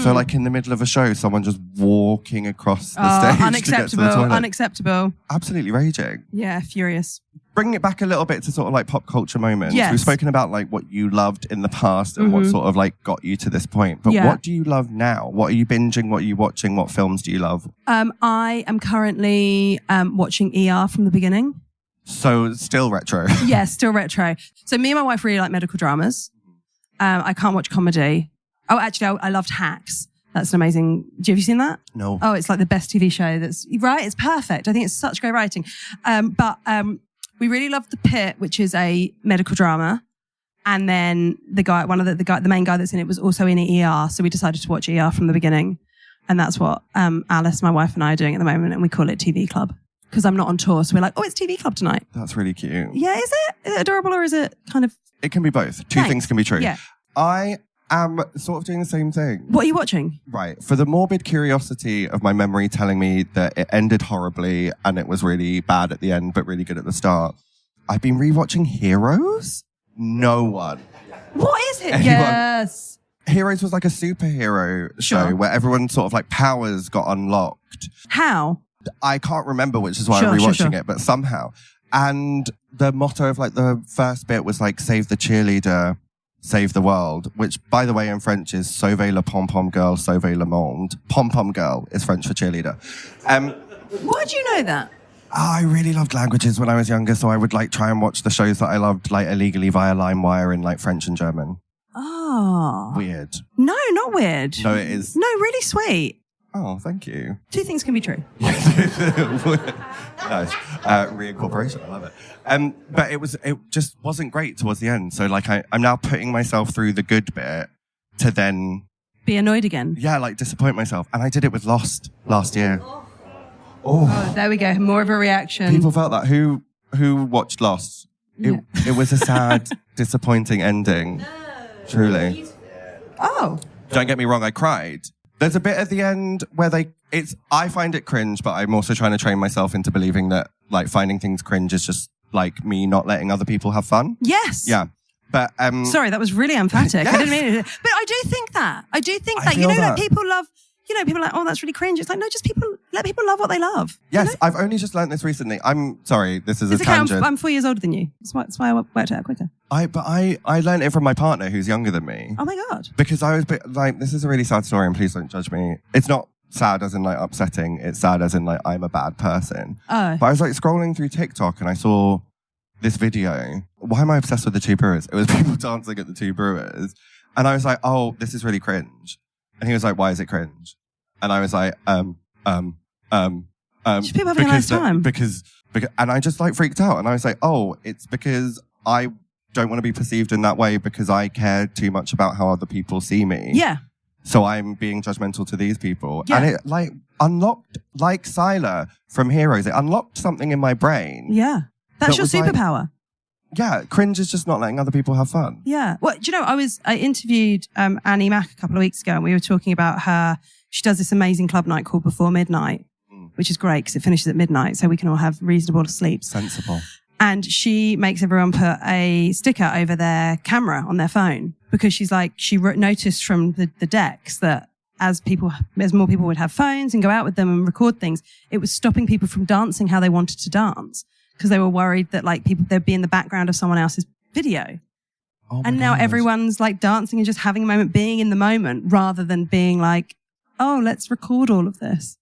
So like in the middle of a show, someone just walking across the stage unacceptable, to get to the toilet. Unacceptable. Absolutely raging. Yeah, furious. Bringing it back a little bit to sort of like pop culture moments. Yes. We've spoken about like what you loved in the past and what sort of like got you to this point. But what do you love now? What are you binging? What are you watching? What films do you love? I am currently watching ER from the beginning. So still retro. Yeah, still retro. So me and my wife really like medical dramas. I can't watch comedy. Oh, actually, I loved Hacks. That's an amazing. Have you seen that? No. Oh, it's like the best TV show. That's right. It's perfect. I think it's such great writing. But we really loved The Pit, which is a medical drama. And then the main guy that's in it was also in ER. So we decided to watch ER from the beginning. And that's what Alice, my wife, and I are doing at the moment. And we call it TV Club. Because I'm not on tour, so we're like, oh, it's TV Club tonight. That's really cute. Yeah, is it? Is it adorable or is it kind of... It can be both. Two things can be true. Yeah. I am sort of doing the same thing. What are you watching? Right. For the morbid curiosity of my memory telling me that it ended horribly and it was really bad at the end, but really good at the start, I've been rewatching Heroes. No one. What is it? Anyone? Yes. Heroes was like a superhero show where everyone's sort of like powers got unlocked. How? I can't remember, which is why I'm rewatching it, but somehow. And the motto of like the first bit was like, save the cheerleader, save the world, which by the way in French is sauver le pom-pom girl, sauver le monde. Pom-pom girl is French for cheerleader. Why do you know that? I really loved languages when I was younger, so I would like try and watch the shows that I loved like illegally via LimeWire in like French and German. Oh. Weird. No, not weird. No, it is. No, really sweet. Oh, thank you. Two things can be true. Nice. Reincorporation. I love it. But it just wasn't great towards the end. So like I'm now putting myself through the good bit to then be annoyed again. Yeah, like disappoint myself. And I did it with Lost last year. Oh, there we go. More of a reaction. People felt that. Who watched Lost? It was a sad, disappointing ending. No. Truly. Oh. Don't get me wrong, I cried. There's a bit at the end where I find it cringe, but I'm also trying to train myself into believing that like finding things cringe is just like me not letting other people have fun. Yes. Yeah. But sorry, that was really emphatic. Yes. I didn't mean it. But I do think that. You know, like people love, people are like, oh, that's really cringe. It's like, no, just let people love what they love. Yes, you know? I've only just learned this recently. I'm sorry, this is a tangent. I'm 4 years older than you. That's why I worked it out quicker. I learned it from my partner who's younger than me. Oh my God. Because I was like, this is a really sad story and please don't judge me. It's not sad as in like upsetting. It's sad as in like I'm a bad person. Oh. But I was like scrolling through TikTok and I saw this video. Why am I obsessed with the two brewers? It was people dancing at the two brewers. And I was like, oh, this is really cringe. And he was like, why is it cringe? And I was like, Just people having a nice time. Because, and I just like freaked out. And I was like, oh, it's because I don't want to be perceived in that way because I care too much about how other people see me. Yeah. So I'm being judgmental to these people. Yeah. And it like unlocked, like Sila from Heroes, it unlocked something in my brain. Yeah. That's your superpower. Yeah, cringe is just not letting other people have fun. Yeah. Well, do you know, I interviewed Annie Mac a couple of weeks ago and we were talking about she does this amazing club night called Before Midnight, which is great because it finishes at midnight so we can all have reasonable sleep. Sensible. And she makes everyone put a sticker over their camera on their phone because she's like, she noticed from the decks that as more people would have phones and go out with them and record things, it was stopping people from dancing how they wanted to dance because they were worried that like they'd be in the background of someone else's video. Oh and now everyone's like dancing and just having a moment, being in the moment rather than being like, oh, let's record all of this,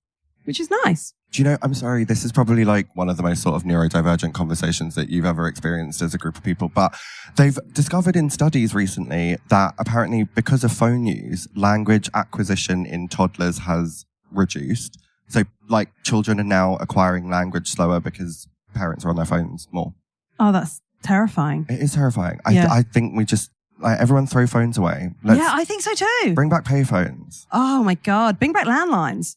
which is nice. Do you know, I'm sorry, this is probably like one of the most sort of neurodivergent conversations that you've ever experienced as a group of people, but they've discovered in studies recently that apparently because of phone use, language acquisition in toddlers has reduced. So like children are now acquiring language slower because parents are on their phones more. Oh, that's terrifying. It is terrifying. Yeah. I think we just, like, everyone throw phones away. Yeah, I think so too. Bring back payphones. Oh my God. Bring back landlines.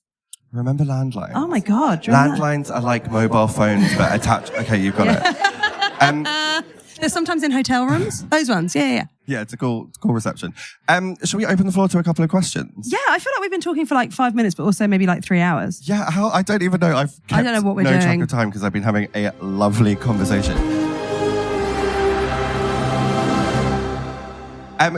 Remember landlines? Oh my God. Do you remember Landlines are like mobile phones, but attached. Okay, you've got it. They're sometimes in hotel rooms. Those ones. Yeah. Yeah, it's a cool reception. Shall we open the floor to a couple of questions? Yeah, I feel like we've been talking for like 5 minutes, but also maybe like 3 hours. Yeah, I don't even know. I don't know what we're no doing. track of time because I've been having a lovely conversation.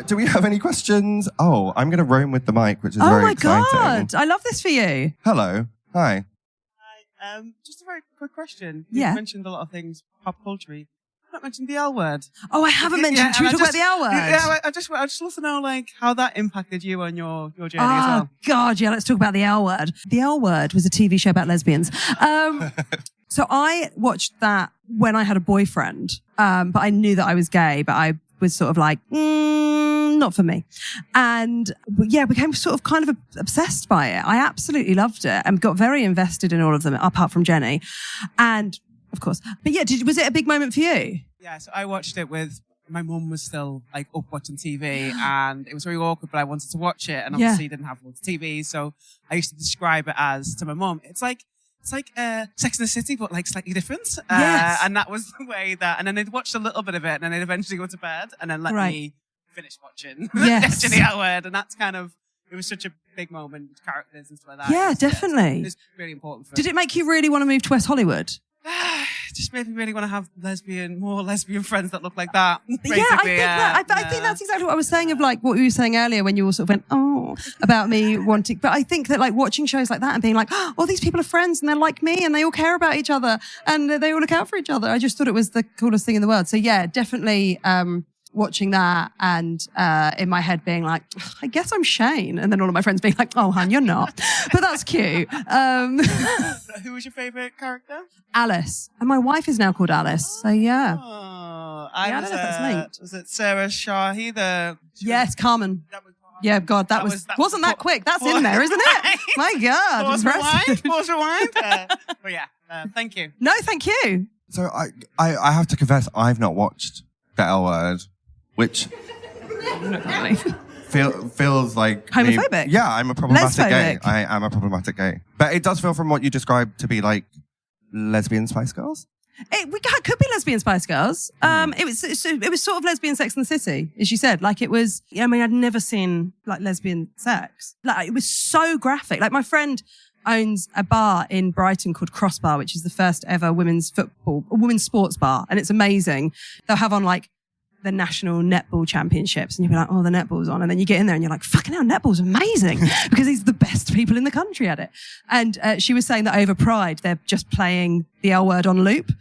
Do we have any questions? Oh, I'm going to roam with the mic, which is very exciting. Oh my God. I love this for you. Hello. Hi. Hi. Just a very quick question. Yeah. You mentioned a lot of things pop culture-y. I've not mentioned the L word. Oh, I haven't mentioned. Should we talk about the L word? Yeah, I just want to know like how that impacted you on your journey as Oh, well. God, yeah, let's talk about the L word. The L word was a TV show about lesbians. So I watched that when I had a boyfriend, but I knew that I was gay, but I was sort of like, not for me. And yeah, became sort of kind of obsessed by it. I absolutely loved it and got very invested in all of them, apart from Jenny. And of course, but yeah, was it a big moment for you? Yeah, so I watched it with, my mum was still like up watching TV and it was very awkward, but I wanted to watch it and obviously didn't have loads of TV. So I used to describe it as to my mum, it's like Sex and the City, but like slightly different. Yes. And that was the way that, and then they'd watched a little bit of it and then they'd eventually go to bed and then let me finish watching Jenny Howard. And that's kind of, it was such a big moment with characters and stuff like that. Yeah, definitely. It's really important for Did it make you really want to move to West Hollywood? just made me really want to have more lesbian friends that look like that. Yeah, I think that's exactly what I was saying of like what you were saying earlier when you all sort of went, about me wanting. But I think that like watching shows like that and being like, oh, these people are friends and they're like me and they all care about each other and they all look out for each other. I just thought it was the coolest thing in the world. So yeah, definitely watching that and in my head being like, I guess I'm Shane. And then all of my friends being like, oh, hon, you're not. But that's cute. Who was your favourite character? Alice. And my wife is now called Alice. So yeah. Oh, I don't know if that's linked. Was it Sarah Shahi? Yes, Carmen. Yeah, God, that wasn't that quick. That's in there, isn't it? My God. Pause rewind. But yeah, thank you. No, thank you. So I have to confess, I've not watched the L Word, which feels like homophobic. Yeah, I'm a problematic gay. Lesbophobic. I am a problematic gay. But it does feel from what you described to be like lesbian Spice Girls. It could be lesbian Spice Girls. It was sort of lesbian Sex and the City, as you said. Like it was. I mean, I'd never seen like lesbian sex. Like it was so graphic. Like my friend owns a bar in Brighton called Crossbar, which is the first ever women's sports bar, and it's amazing. They'll have on like the national netball championships, and you'll be like, oh, the netball's on, and then you get in there and you're like, fucking hell, netball's amazing because these are the best people in the country at it. And she was saying that over Pride, they're just playing the L Word on loop.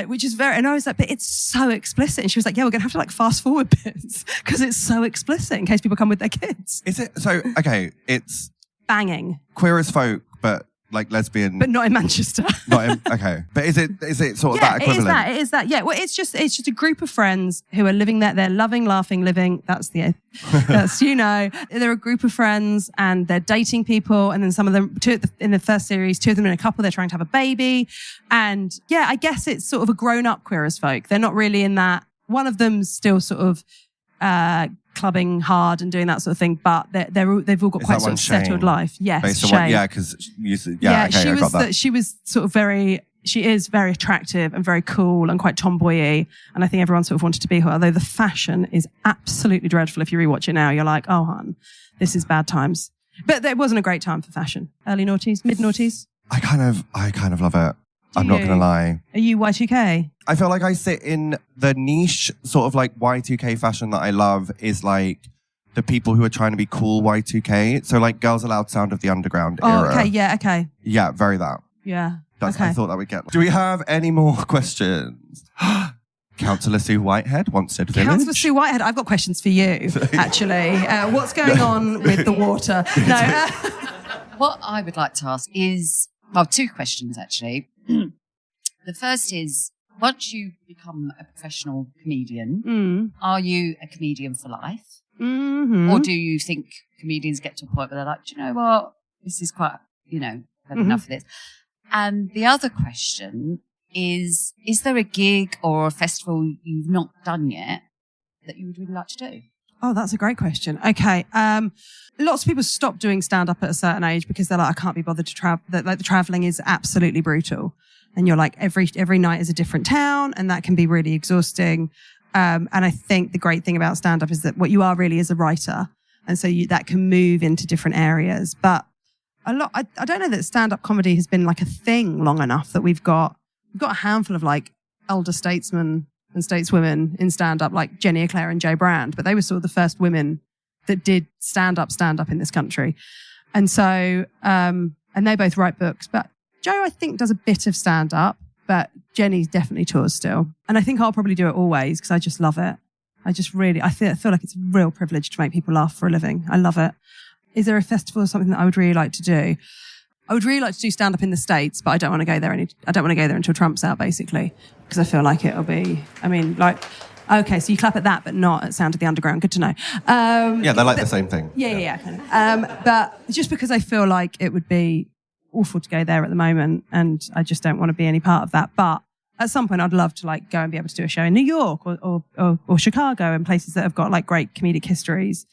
Which is and I was like, but it's so explicit. And she was like, yeah, we're going to have to like fast forward bits because it's so explicit in case people come with their kids. Is it? So, okay, it's banging. Queer as folk, but like lesbian. But not in Manchester. Okay. But is it sort of that equivalent? It is that. Yeah. Well, it's just a group of friends who are living there. They're loving, laughing, living. That's they're a group of friends and they're dating people. And then some of them, in the first series, two of them in a couple, they're trying to have a baby. And yeah, I guess it's sort of a grown up queer as folk. They're not really in that. One of them's still sort of, clubbing hard and doing that sort of thing, but they've all got quite sort of settled life. Yes, based on because she was sort of she is very attractive and very cool and quite tomboy-y, and I think everyone sort of wanted to be her. Although the fashion is absolutely dreadful. If you rewatch it now, you're like, oh, hon, this is bad times. But it wasn't a great time for fashion. Early noughties, mid noughties. I kind of love it. I'm not going to lie. Are you Y2K? I feel like I sit in the niche sort of like Y2K fashion that I love is like the people who are trying to be cool Y2K. So like Girls Aloud Sound of the Underground era. Okay, yeah, okay. Yeah, very that. Yeah, I thought that we'd get. Do we have any more questions? Councillor Sue Whitehead, Wanstead Village. Councillor Sue Whitehead, I've got questions for you, actually. What's going on with the water? No. What I would like to ask is, well, two questions, actually. The first is, once you become a professional comedian, are you a comedian for life? Mm-hmm. Or do you think comedians get to a point where they're like, do you know what? This is quite, I've had enough of this. And the other question is there a gig or a festival you've not done yet that you would really like to do? Oh, that's a great question. Okay. Lots of people stop doing stand-up at a certain age because they're like, I can't be bothered to travel. Like the traveling is absolutely brutal. And you're like, every night is a different town, and that can be really exhausting. And I think the great thing about stand-up is that what you are really is a writer. And so that can move into different areas. But I don't know that stand-up comedy has been like a thing long enough that we've got a handful of like elder statesmen and stateswomen in stand-up, like Jenny Eclair and Jo Brand, but they were sort of the first women that did stand-up in this country. And so, and they both write books, but Jo, I think, does a bit of stand-up, but Jenny definitely tours still. And I think I'll probably do it always because I just love it. I feel like it's a real privilege to make people laugh for a living. I love it. Is there a festival or something that I would really like to do? I would really like to do stand-up in the States, but I don't want to go there until Trump's out, basically, because I feel like it'll be, okay, so you clap at that, but not at Sound of the Underground. Good to know. Yeah, they're like the same thing. Yeah, kind of. But just because I feel like it would be awful to go there at the moment, and I just don't want to be any part of that. But at some point, I'd love to like go and be able to do a show in New York or Chicago and places that have got like great comedic histories.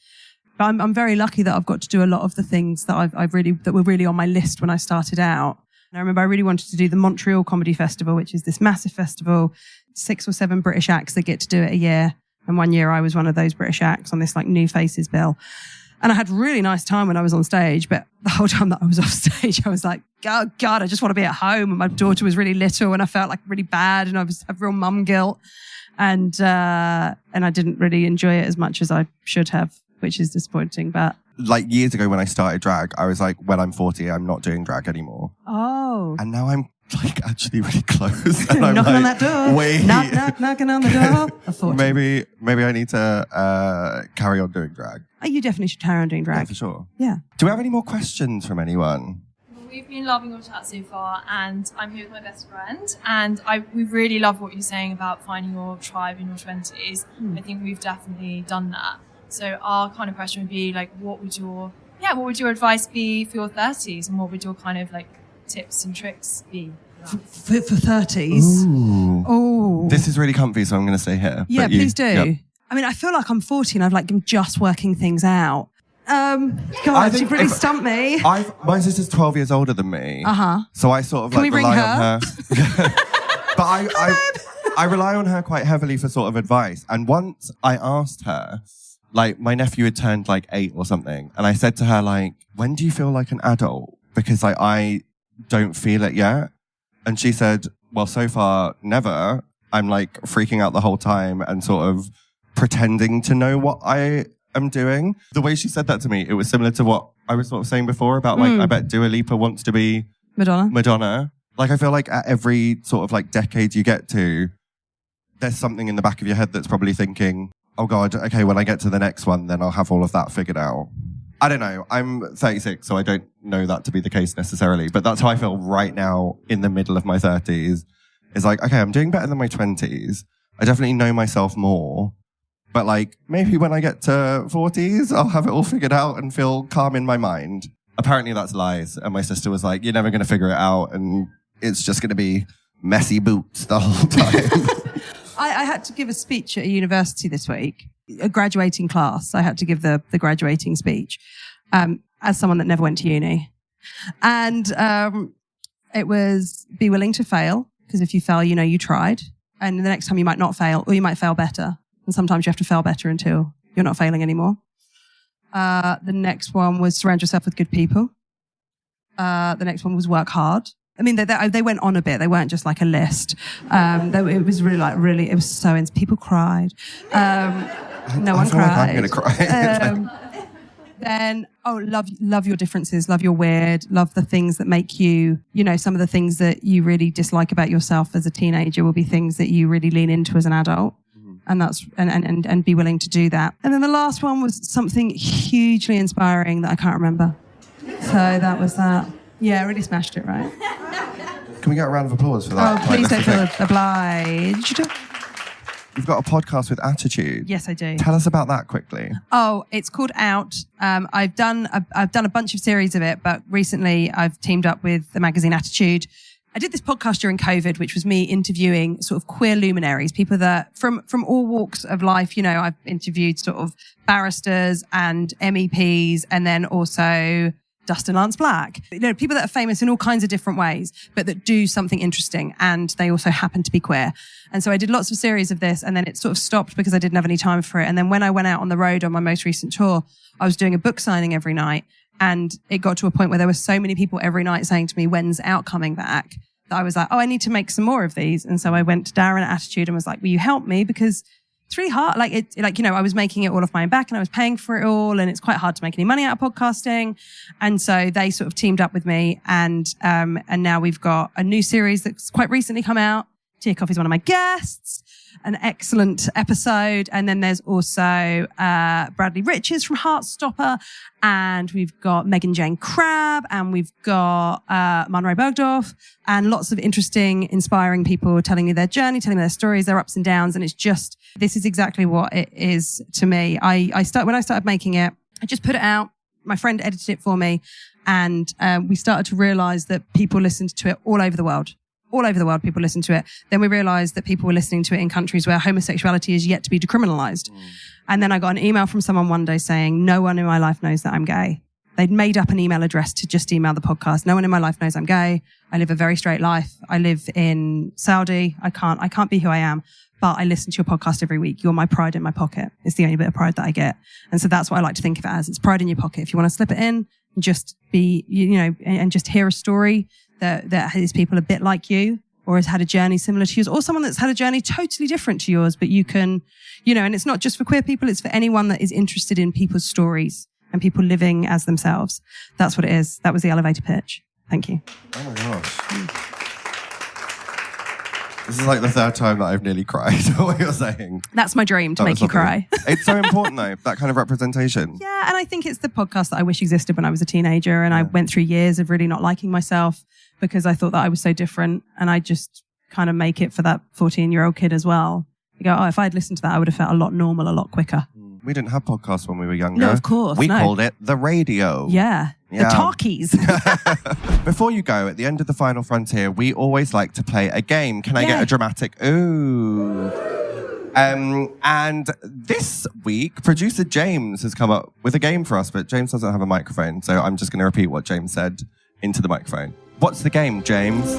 But I'm very lucky that I've got to do a lot of the things that that were really on my list when I started out. And I remember I really wanted to do the Montreal Comedy Festival, which is this massive festival, 6 or 7 British acts that get to do it a year. And one year I was one of those British acts on this like New Faces bill. And I had a really nice time when I was on stage, but the whole time that I was off stage, I was like, oh God, I just want to be at home. And my daughter was really little and I felt like really bad and I had real mum guilt. And I didn't really enjoy it as much as I should have, which is disappointing. But like years ago when I started drag, I was like, when I'm 40, I'm not doing drag anymore. Oh. And now I'm like actually really close. And I'm knocking like, on that door. Wait. Knock, knocking on the door. Maybe I need to carry on doing drag. Oh, you definitely should carry on doing drag. Yeah, for sure. Yeah. Do we have any more questions from anyone? We've been loving your chat so far, and I'm here with my best friend, and we really love what you're saying about finding your tribe in your 20s. I think we've definitely done that. So our kind of question would be like, what would your advice be for your 30s, and what would your kind of like tips and tricks be? For 30s? Ooh. Oh. This is really comfy, so I'm going to stay here. Yeah, please do. Yep. I mean, I feel like I'm 40 and I've like been just working things out. God, you've really stumped me. My sister's 12 years older than me. Uh-huh. So I sort of Can like we rely ring on her. But I rely on her quite heavily for sort of advice. And once I asked her, like my nephew had turned like 8 or something. And I said to her, like, when do you feel like an adult? Because like I don't feel it yet. And she said, well, so far, never. I'm like freaking out the whole time and sort of pretending to know what I am doing. The way she said that to me, it was similar to what I was sort of saying before about like, I bet Dua Lipa wants to be Madonna. Like, I feel like at every sort of like decade you get to, there's something in the back of your head that's probably thinking, oh God, okay, when I get to the next one, then I'll have all of that figured out. I don't know. I'm 36, so I don't know that to be the case necessarily, but that's how I feel right now in the middle of my 30s. It's like, okay, I'm doing better than my 20s. I definitely know myself more. But like, maybe when I get to 40s, I'll have it all figured out and feel calm in my mind. Apparently that's lies. And my sister was like, you're never going to figure it out. And it's just going to be messy boots the whole time. I had to give a speech at a university this week, a graduating class. I had to give the graduating speech as someone that never went to uni. And it was be willing to fail, because if you fail, you know you tried. And the next time you might not fail, or you might fail better. And sometimes you have to fail better until you're not failing anymore. The next one was surround yourself with good people. The next one was work hard. I mean, they went on a bit. They weren't just like a list. It was really, it was so intense. People cried. No one cried. Like I'm going to cry. Then, love your differences, love your weird, love the things that make you, some of the things that you really dislike about yourself as a teenager will be things that you really lean into as an adult. And that's and be willing to do that. And then the last one was something hugely inspiring that I can't remember. So that was that. Yeah, I really smashed it, right? Can we get a round of applause for that? Oh, please don't feel obliged. You've got a podcast with Attitude. Yes, I do. Tell us about that quickly. Oh, it's called Out. I've done a bunch of series of it, but recently I've teamed up with the magazine Attitude, I did this podcast during COVID, which was me interviewing sort of queer luminaries, people that from all walks of life. You know, I've interviewed sort of barristers and MEPs, and then also Dustin Lance Black. You know, people that are famous in all kinds of different ways, but that do something interesting, and they also happen to be queer. And so I did lots of series of this, and then it sort of stopped because I didn't have any time for it. And then when I went out on the road on my most recent tour, I was doing a book signing every night. And it got to a point where there were so many people every night saying to me, when's Out coming back? That I was like, oh, I need to make some more of these. And so I went to Darren at Attitude and was like, will you help me? Because it's really hard. I was making it all off my own back and I was paying for it all. And it's quite hard to make any money out of podcasting. And so they sort of teamed up with me. And now we've got a new series that's quite recently come out. Tia Kofi's one of my guests. An excellent episode. And then there's also Bradley Riches from Heartstopper, and we've got Megan Jane Crabb, and we've got Monroe Bergdorf, and lots of interesting, inspiring people telling me their journey, telling me their stories, their ups and downs. And it's just, this is exactly what it is to me. When I started making it, I just put it out. My friend edited it for me, and we started to realize that people listened to it all over the world. All over the world, people listen to it. Then we realized that people were listening to it in countries where homosexuality is yet to be decriminalized. And then I got an email from someone one day saying, no one in my life knows that I'm gay. They'd made up an email address to just email the podcast. No one in my life knows I'm gay. I live a very straight life. I live in Saudi. I can't be who I am, but I listen to your podcast every week. You're my pride in my pocket. It's the only bit of pride that I get. And so that's what I like to think of it as. It's pride in your pocket. If you want to slip it in, just be, and just hear a story that has people a bit like you, or has had a journey similar to yours, or someone that's had a journey totally different to yours, but you can, and it's not just for queer people, it's for anyone that is interested in people's stories and people living as themselves. That's what it is. That was the elevator pitch. Thank you. Oh my gosh. This is like the third time that I've nearly cried at what you're saying. That's my dream, to make you cry. It's so important though, that kind of representation. Yeah, and I think it's the podcast that I wish existed when I was a teenager, and I went through years of really not liking myself because I thought that I was so different, and I just kind of make it for that 14-year-old kid as well. You go, if I had listened to that, I would have felt a lot normal, a lot quicker. We didn't have podcasts when we were younger. No, of course. We called it the radio. Yeah. The talkies. Before you go, at the end of the Final Frontier, we always like to play a game. Can I get a dramatic ooh? And this week, producer James has come up with a game for us, but James doesn't have a microphone, so I'm just going to repeat what James said into the microphone. What's the game, James?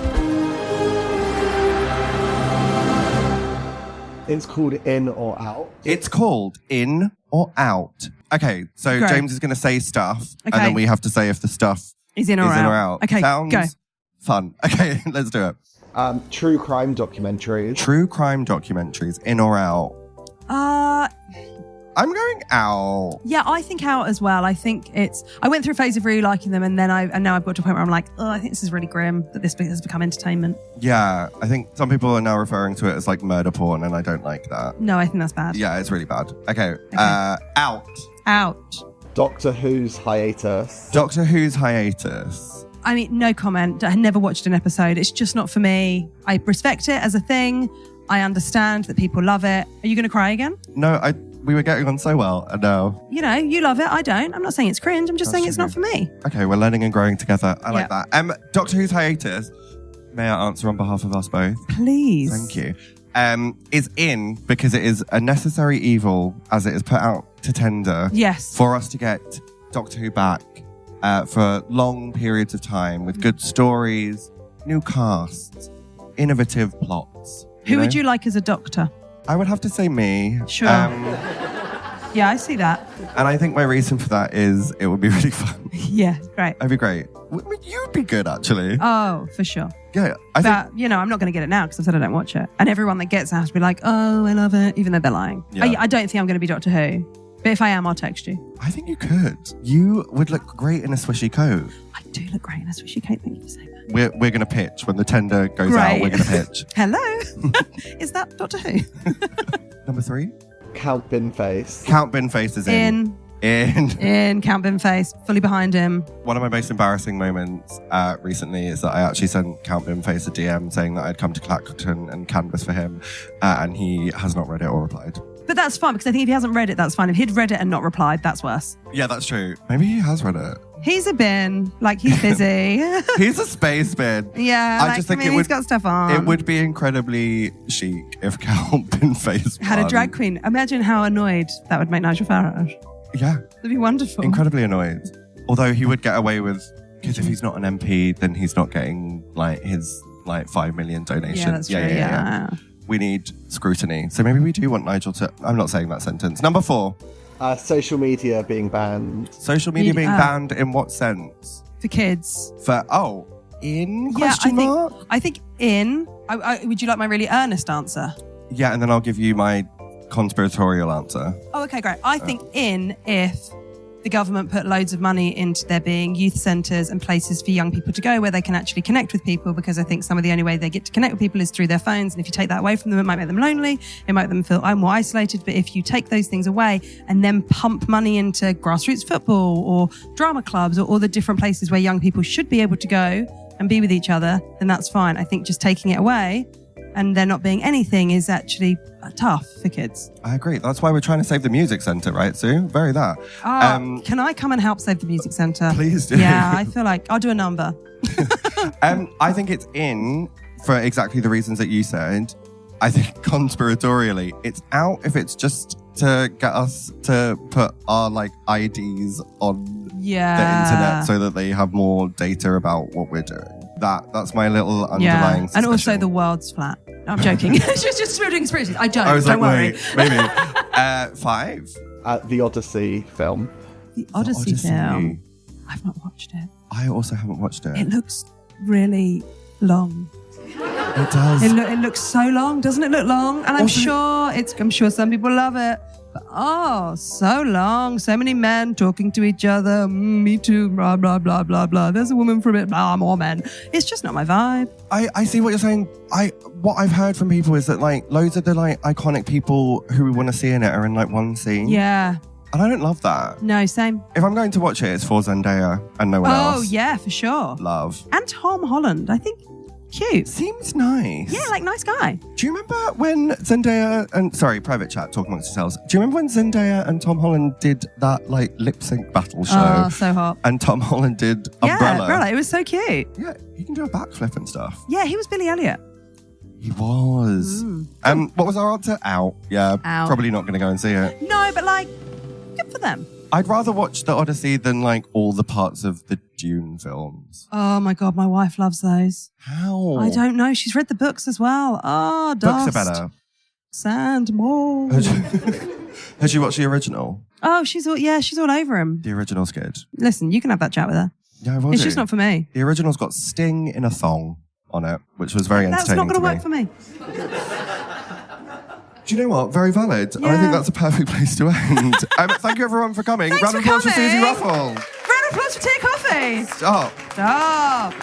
It's called In or Out. It's called In or Out. Okay, so Great. James is going to say stuff, and then we have to say if the stuff is in or out. Okay, Sounds go. Fun. Okay, let's do it. True crime documentaries. True crime documentaries, in or out? I'm going out. Yeah, I think out as well. I think I went through a phase of really liking them, and now I've got to a point where I'm like, oh, I think this is really grim that this has become entertainment. Yeah, I think some people are now referring to it as like murder porn, and I don't like that. No, I think that's bad. Yeah, it's really bad. Okay. Out. Out. Doctor Who's hiatus. Doctor Who's hiatus. I mean, no comment. I never watched an episode. It's just not for me. I respect it as a thing. I understand that people love it. Are you going to cry again? No, we were getting on so well, and now... you love it. I don't. I'm not saying it's cringe. I'm just saying it's not for me. Okay, we're learning and growing together. I like that. Doctor Who's hiatus, may I answer on behalf of us both? Please. Thank you. Is in because it is a necessary evil as it is put out to tender. Yes. For us to get Doctor Who back for long periods of time with good stories, new casts, innovative plots. Who would you like as a doctor? I would have to say me. Sure. Yeah, I see that. And I think my reason for that is it would be really fun. Yeah, great. It'd be great. You'd be good, actually. Oh, for sure. Yeah. I'm not going to get it now because I said I don't watch it. And everyone that gets it has to be like, oh, I love it, even though they're lying. Yeah. I don't think I'm going to be Doctor Who. But if I am, I'll text you. I think you could. You would look great in a swishy coat. I do look great in a swishy coat. Thank you for saying that. We're going to pitch. When the tender goes out, we're going to pitch. Hello. Is that Doctor Who? Number 3? Count Binface. Count Binface is in. In Count Binface. Fully behind him. One of my most embarrassing moments recently is that I actually sent Count Binface a DM saying that I'd come to Clacton and canvass for him, and he has not read it or replied. But that's fine, because I think if he hasn't read it, that's fine. If he'd read it and not replied, that's worse. Yeah, that's true. Maybe he has read it. He's a bin. Like, he's busy. He's a space bin. Yeah, I just think he's got stuff on. It would be incredibly chic if Cal Bin-Face had a drag queen. Imagine how annoyed that would make Nigel Farage. Yeah. That'd be wonderful. Incredibly annoyed. Although he would get away with, because if he's not an MP, then he's not getting like his 5 million donations. Yeah, that's true. Yeah. We need scrutiny. So maybe we do want Nigel to... I'm not saying that sentence. Number 4. Social media being banned. Social media being banned in what sense? For kids. In question mark? I think in. Would you like my really earnest answer? Yeah, and then I'll give you my conspiratorial answer. Oh, okay, great. I think in if the government put loads of money into there being youth centres and places for young people to go where they can actually connect with people, because I think some of the only way they get to connect with people is through their phones. And if you take that away from them, it might make them lonely. It might make them feel more isolated. But if you take those things away and then pump money into grassroots football or drama clubs or all the different places where young people should be able to go and be with each other, then that's fine. I think just taking it away and there not being anything is actually tough for kids. I agree. That's why we're trying to save the music centre, right, Sue? Very that. Can I come and help save the music centre? Please do. Yeah, I feel like I'll do a number. I think it's in for exactly the reasons that you said. I think conspiratorially, it's out if it's just to get us to put our IDs on the internet so that they have more data about what we're doing. That's my little underlying suspicion. And also the world's flat. No, I'm joking. It's just building conspiracies. I don't. I was don't worry. Wait, maybe. 5. The Odyssey film. The Odyssey film. I've not watched it. I also haven't watched it. It looks really long. It does. It looks so long. Doesn't it look long? And I'm sure some people love it. But so long. So many men talking to each other. Me too. Blah, blah, blah, blah, blah. There's a woman for a bit. Blah, more men. It's just not my vibe. I see what you're saying. What I've heard from people is that loads of the iconic people who we want to see in it are in one scene. Yeah. And I don't love that. No, same. If I'm going to watch it, it's for Zendaya and no one else. Oh, yeah, for sure. Love. And Tom Holland. I think cute. Seems nice. Yeah, nice guy. Do you remember when Zendaya and... Sorry, private chat, talk amongst yourselves. Do you remember when Zendaya and Tom Holland did that, lip sync battle show? Oh, so hot. And Tom Holland did Umbrella. Yeah, Umbrella. It was so cute. Yeah, he can do a backflip and stuff. Yeah, he was Billy Elliot. He was. What was our answer? Out. Yeah, Out. Probably not going to go and see it. No, but good for them. I'd rather watch The Odyssey than all the parts of the Dune films. Oh my God, my wife loves those. How? I don't know. She's read the books as well. Oh, dust. Books are better. Sand, mold. Has she watched the original? Oh, she's all over him. The original's good. Listen, you can have that chat with her. Yeah, I will It's do. just not for me. The original's got Sting in a thong on it, which was very entertaining. That's not going to work for me. Do you know what? Very valid. Yeah. I think that's a perfect place to end. Thank you everyone for coming. Thanks Round of for applause for Suzi coming. Ruffell. Round of applause for Tea Coffee. Stop. Stop.